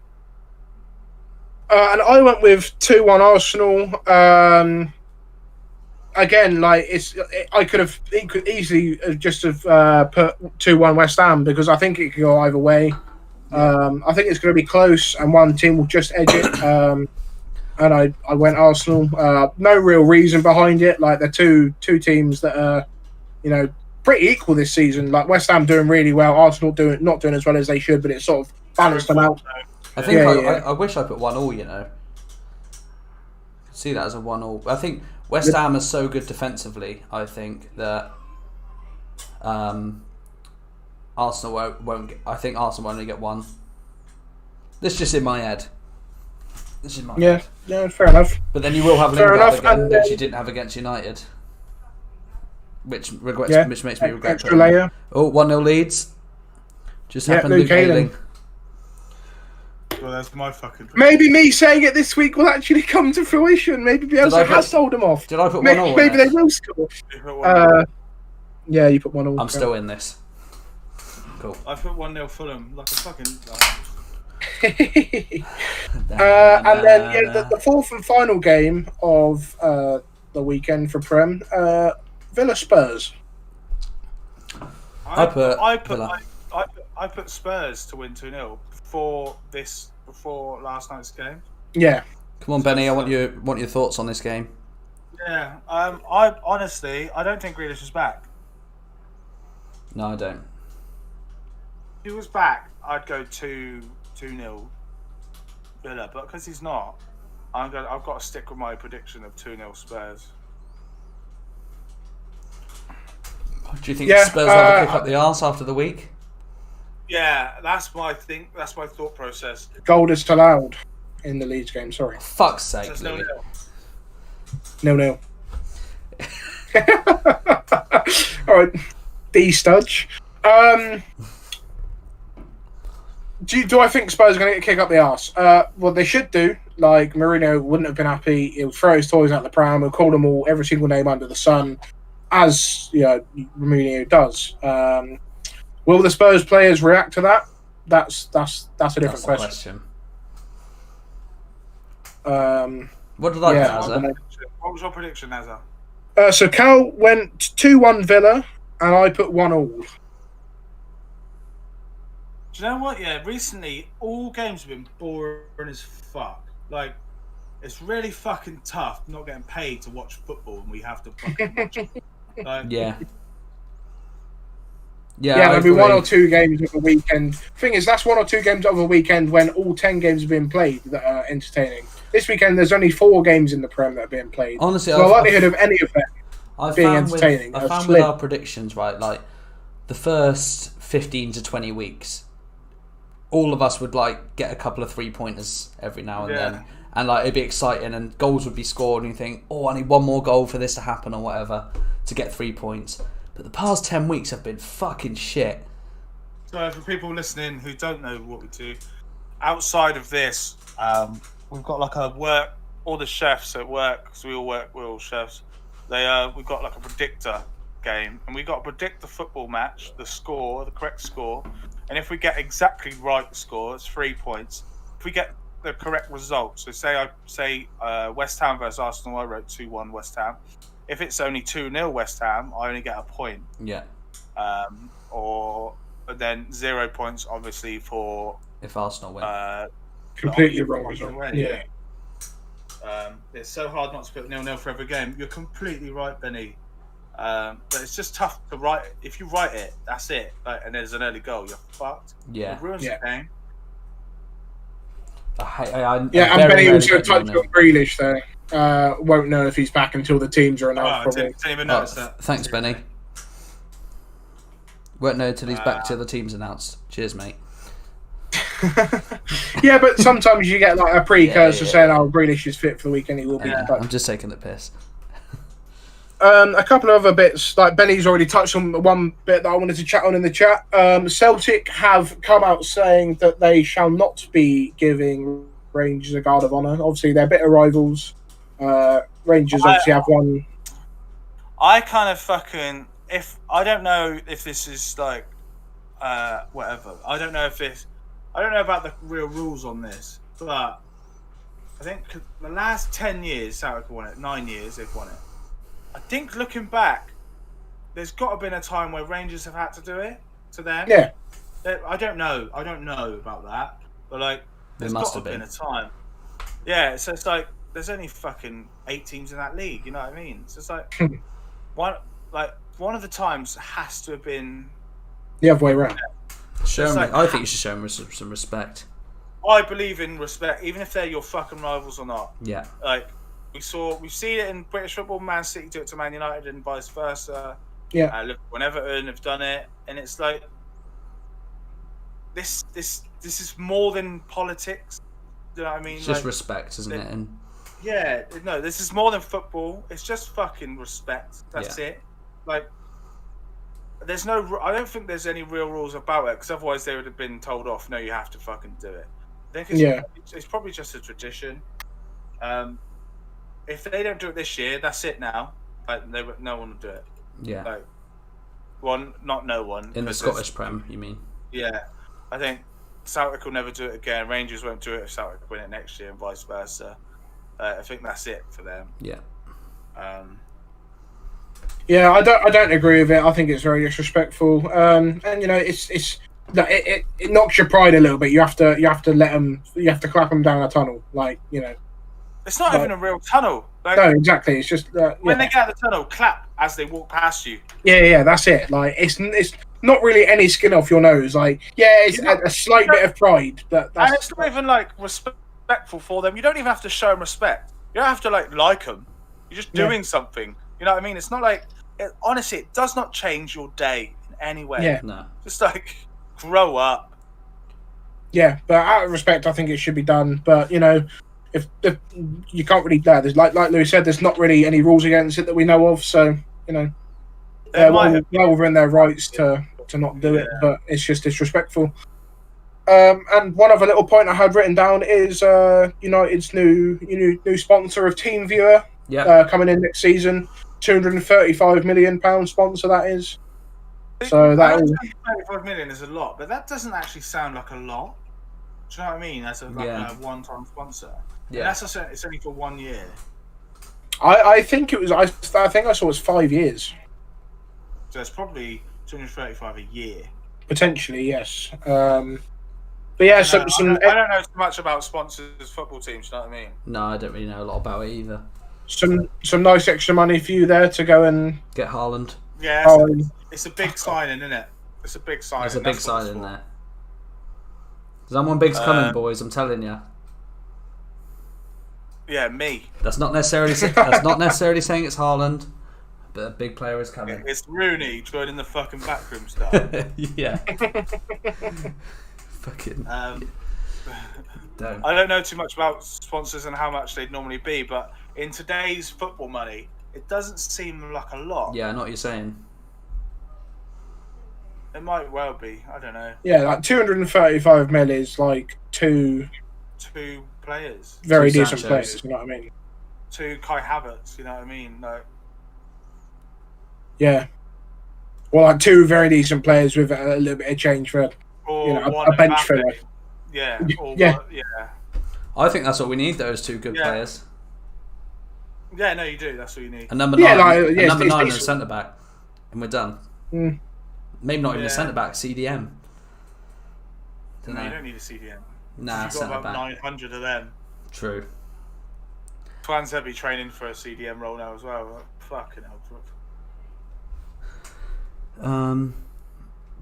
B: And I went with 2-1 Arsenal. Again, like I could easily just have put 2-1 West Ham, because I think it could go either way. I think it's going to be close, and one team will just edge it. And I went Arsenal. No real reason behind it. Like, they're two teams that are, pretty equal this season. Like, West Ham doing really well, Arsenal not doing as well as they should, but it sort of balanced them out.
A: I think I wish I put 1-1. See that as a 1-1. I think West Ham is so good defensively. I think that Arsenal won't. I think Arsenal will only get 1. This is just in my head. This is my
B: Yeah,
A: head.
B: yeah, fair enough.
A: But then you will have
B: Fair
A: Lingard
B: enough,
A: again,
B: and
A: which you didn't have against United. Which makes me regret
B: extra
A: putting him.
B: layer.
A: Oh, 1-0 leads. Just
B: Yeah,
A: happened,
B: Luke
A: Luke
B: Ayling.
A: Ayling.
C: Well, that's my fucking.
B: Maybe me saying it this week will actually come to fruition. Maybe Bielsa has sold them off.
A: Did I put 1-0
B: Maybe
A: in
B: they
A: it?
B: will score. Yeah, you put 1-0.
A: I'm still in this. Cool.
C: I put 1-0 Fulham like a fucking.
B: And then the fourth and final game of the weekend for Prem, Villa Spurs.
A: I put
C: Spurs to win 2-0 before last night's game.
B: Yeah.
A: Come on, Benny. I want your thoughts on this game.
C: Yeah. I honestly don't think Grealish was back.
A: No, I don't.
C: If he was back, I'd go 2-0 Villa, but because he's not, I've got to stick with my prediction of 2-0 Spurs.
A: Do you think Spurs have a kick up the arse after the week?
C: Yeah, that's my thought process.
B: Goal is allowed in the Leeds game, sorry.
A: Fuck's sake,
C: So
A: Louis.
B: 0-0. Alright, D-Studge. Do I think Spurs are going to get a kick up the arse? Well, they should do. Like, Mourinho wouldn't have been happy. He'll throw his toys out the pram. He'll call them all, every single name under the sun, as Mourinho does. Will the Spurs players react to that? That's a different question.
A: What did I put, Azza?
C: What was your prediction, Azza?
B: So Cal went 2-1 Villa, and I put 1-1.
C: Do you know what? Yeah, recently all games have been boring as fuck. Like, it's really fucking tough not getting paid to watch football, and we have to fucking watch it. Like,
A: Yeah,
B: maybe 1 or 2 games of a weekend. Thing is, that's 1 or 2 games of a weekend when all 10 games have been played that are entertaining. This weekend, there's only 4 games in the Prem that are being played.
A: Honestly,
B: so the likelihood of any of them being entertaining.
A: I found with our predictions, right, like the first 15 to 20 weeks, all of us would like get a couple of 3-pointers every now and then, and like it'd be exciting, and goals would be scored, and you think, oh, I need 1 more goal for this to happen or whatever to get 3 points. But the past 10 weeks have been fucking shit.
C: So for people listening who don't know what we do, outside of this, we've got like all the chefs at work, because we're all chefs. We've got like a predictor game, and we got to predict the football match, the score, the correct score, and if we get exactly right the score, it's 3 points. If we get the correct result, so say West Ham versus Arsenal, I wrote 2-1 West Ham. If it's only 2-0 West Ham, I only get a point. Yeah. Or then 0 points, obviously, for
A: if Arsenal win.
B: Completely wrong result. Yeah.
C: It's so hard not to put 0-0 for every game. You're completely right, Benny. But it's just tough to write. If you write it, that's it. And there's an early goal, you're fucked.
A: Yeah.
C: It ruins the game.
B: And Benny also touched on Grealish there. Won't know if he's back until the teams are announced.
C: I didn't even notice that.
A: Thanks, Benny. Won't know till he's back till the team's announced. Cheers, mate.
B: Yeah, but sometimes you get like a precursor saying, "Oh, Grealish is fit for the weekend. He will be."
A: I'm just taking the piss.
B: A couple of other bits, like Benny's already touched on one bit that I wanted to chat on in the chat. Celtic have come out saying that they shall not be giving Rangers a guard of honour. Obviously, they're bitter rivals. Rangers obviously have one.
C: I kind of fucking I don't know if this is like whatever. I don't know about the real rules on this, but I think the last 10 years Celtic won it. 9 years they've won it. I think looking back, there's got to have been a time where Rangers have had to do it to them.
B: Yeah.
C: I don't know about that, but like there's
A: must
C: got to
A: have
C: been a time. Yeah, so it's like there's only fucking 8 teams in that league. You know what I mean? So it's like one of the times has to have been
B: the other way around.
A: I think you should show them some respect.
C: I believe in respect, even if they're your fucking rivals or not.
A: Yeah.
C: Like we've seen it in British football. Man City do it to Man United and vice versa.
B: Yeah.
C: Liverpool and Everton have done it, and it's like this is more than politics. Do you know what I mean?
A: It's just respect, isn't it? And
C: yeah, no, this is more than football. It's just fucking respect. That's it. Like, there's no. I don't think there's any real rules about it, because otherwise they would have been told off. No, you have to fucking do it. I think it's probably just a tradition. If they don't do it this year, that's it now. Like, no one will do it.
A: Yeah.
C: Like, not no one.
A: In the Scottish Prem, you mean?
C: Yeah, I think Celtic will never do it again. Rangers won't do it if Celtic win it next year, and vice versa. I think that's it for them.
A: Yeah.
B: Yeah, I don't agree with it. I think it's very disrespectful. And you know, it knocks your pride a little bit. You have to let them. You have to clap them down a tunnel, like, you know.
C: It's not even a real tunnel. Like,
B: no, exactly. It's just
C: when they get out of the tunnel, clap as they walk past you.
B: Yeah, that's it. Like, it's not really any skin off your nose. Like, yeah, it's a slight bit of pride. And
C: it's not even like respectful for them. You don't even have to show them respect. You don't have to like them. You're just doing something. You know what I mean? It's not like honestly, it does not change your day in any way.
B: Yeah,
A: no.
C: Just like grow up.
B: Yeah, but out of respect, I think it should be done. But you know, if you can't really, there's like Louis said, there's not really any rules against it that we know of. So you know, they're well within their rights to not do it. But it's just disrespectful. And one other little point I had written down is United's new sponsor of TeamViewer.
A: Yeah.
B: Coming in next season, £235 million sponsor that is. So that
C: 35 million is a lot, but that doesn't actually sound like a lot. Do you know what I mean? As a one-time sponsor. Yeah. And that's it's only for 1 year.
B: I think it was. I think I saw it was 5 years.
C: So it's probably 235 a year.
B: Potentially, yes. But yeah, I don't
C: know too much about sponsors football teams. You know what I mean?
A: No, I don't really know a lot about it either.
B: Some nice extra money for you there to go and
A: get Haaland.
C: Yeah, it's a big signing, isn't it? It's a big signing.
A: It's a big signing there. Someone big's coming, boys. I'm telling you.
C: Yeah, me.
A: That's not necessarily saying it's Haaland, but a big player is coming.
C: It's Rooney joining the fucking backroom stuff.
A: Yeah. Fucking.
C: I don't know too much about sponsors and how much they'd normally be, but in today's football money, it doesn't seem like a lot.
A: Yeah, I know what you're saying.
C: It might well be. I don't know.
B: Yeah, like 235 mil is like two
C: players.
B: Very decent players, you know what I mean?
C: 2 Kai Havertz, you know what I mean? Like,
B: yeah. Well, like 2 very decent players with a little bit of change for a bench filler.
C: Yeah.
B: Yeah.
A: I think that's what we need. Those 2 good players.
C: Yeah, no, you do. That's what you need.
A: A number 9, and a centre back, and we're done.
B: Mm.
A: Maybe not even a centre back. CDM.
C: You don't need a CDM.
A: Nah,
C: you've got about 900 of them.
A: True.
C: Twanseby training for a CDM role now as well. Like, fucking hell.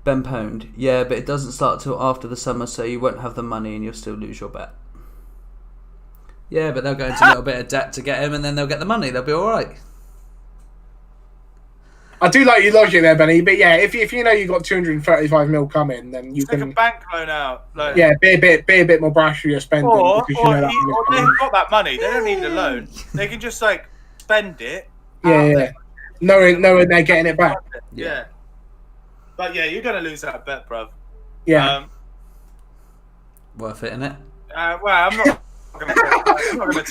A: Ben Pond. Yeah, but it doesn't start till after the summer, so you won't have the money and you'll still lose your bet. Yeah, but they'll go into a little bit of debt to get him, and then they'll get the money. They'll be all right.
B: I do like your logic there, Benny. But yeah, if you know you got 235 mil coming, then you can
C: take a bank loan out. Like,
B: yeah, be a bit more brash with your spending.
C: Or they've got that money. They don't need a loan. They can just like spend it.
B: Yeah. Knowing they're getting it back.
C: Yeah. But yeah, you're gonna lose that bet, bruv.
B: Yeah.
A: Worth it, innit?
C: Well, I'm not.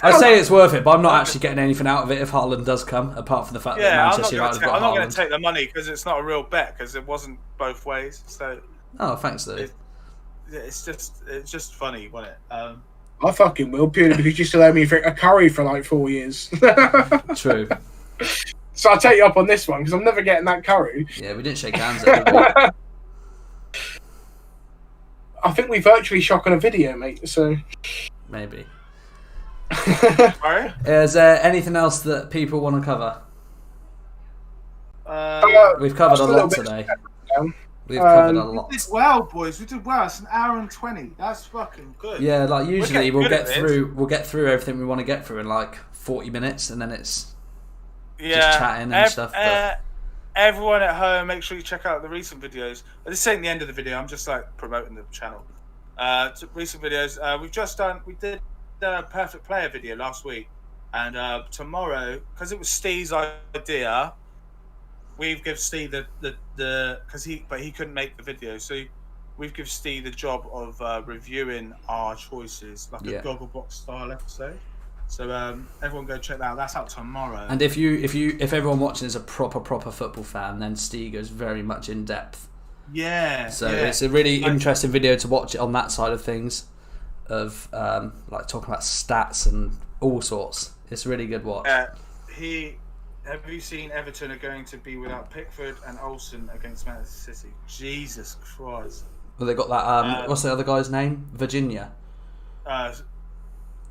A: I say it's worth it, but I'm not actually getting anything out of it if Haaland does come, apart from the fact that Manchester United have got Haaland.
C: I'm not going to take the money because it's not a real bet, because it wasn't both ways. So.
A: Oh, thanks, though.
C: It's just funny, wasn't it?
B: I fucking will, purely because you still owe me a curry for like 4 years.
A: True.
B: So I'll take you up on this one because I'm never getting that curry.
A: Yeah, we didn't shake hands, did we?
B: I think we virtually shock on a video, mate. So.
A: Maybe.
C: Sorry?
A: Is there anything else that people want to cover? We've covered a lot today. We've covered a lot.
C: We did well, boys. We did well. It's an hour and 20. That's fucking good.
A: Yeah, like usually we'll get through everything we want to get through in like 40 minutes, and then it's just chatting and stuff. But
C: everyone at home, make sure you check out the recent videos. This ain't the end of the video. I'm just like promoting the channel. Recent videos. We did the perfect player video last week, and tomorrow, because it was Steve's idea, we've given Steve because he couldn't make the video, so we've given Steve the job of reviewing our choices, like a Gogglebox style episode. So everyone go check that out. That's out tomorrow.
A: And if everyone watching is a proper football fan, then Steve goes very much in depth.
C: Yeah.
A: So it's a really interesting video to watch it on that side of things, of like talking about stats and all sorts. It's a really good watch.
C: Have you seen Everton are going to be without Pickford and Olsen against Man City? Jesus Christ.
A: Well, they got that. What's the other guy's name? Virginia.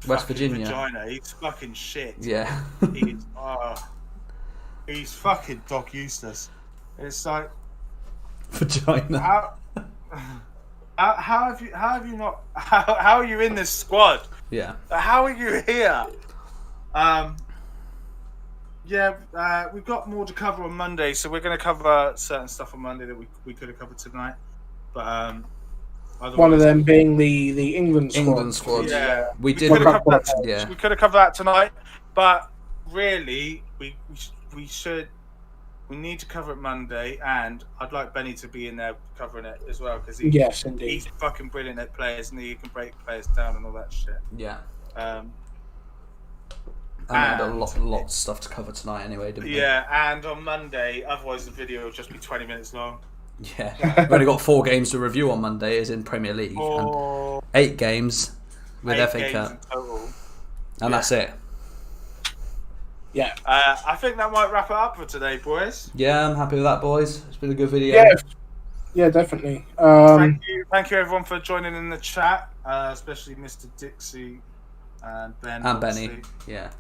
A: West Virginia.
C: Vagina. He's fucking shit.
A: Yeah.
C: He's fucking dog useless. It's like
A: Vagina.
C: How are you in this squad?
A: Yeah.
C: How are you here? We've got more to cover on Monday, so we're going to cover certain stuff on Monday that we could have covered tonight. But
B: one of them being the England squad.
C: Yeah,
A: we did.
C: We could have covered that tonight, but really, we need to cover it Monday, and I'd like Benny to be in there covering it as well, because he's fucking brilliant at players, and he can break players down and all that shit.
A: Yeah. And we had a lot of stuff to cover tonight anyway, didn't we?
C: Yeah, and on Monday, otherwise the video will just be 20 minutes long.
A: Yeah. We've only got 4 games to review on Monday, as in Premier League. And 8 games with FA Cup. And that's it.
B: Yeah.
C: I think that might wrap it up for today, boys.
A: Yeah, I'm happy with that, boys. It's been a good video.
B: Yeah, definitely.
C: Thank you everyone for joining in the chat, especially Mr. Dixie and Ben.
A: And Benny, yeah.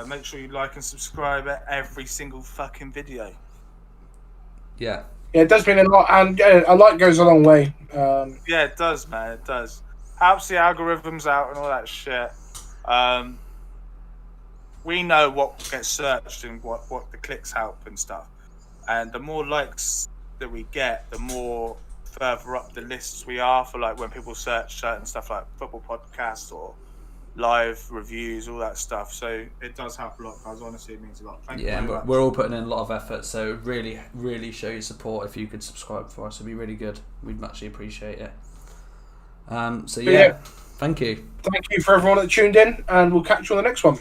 C: Make sure you like and subscribe at every single fucking video.
A: Yeah.
B: Yeah, it does mean a lot, and a like goes a long way.
C: Yeah, it does, man. It does. Helps the algorithms out and all that shit. We know what gets searched and what the clicks help and stuff. And the more likes that we get, the more further up the lists we are for, like, when people search certain stuff like football podcasts or live reviews, all that stuff. So it does help a lot, guys. Honestly, it means a lot. Thank you very much.
A: We're all putting in a lot of effort, so really, really show your support. If you could subscribe for us, it'd be really good. We'd muchly appreciate it. Thank you.
B: Thank you for everyone that tuned in, and we'll catch you on the next one.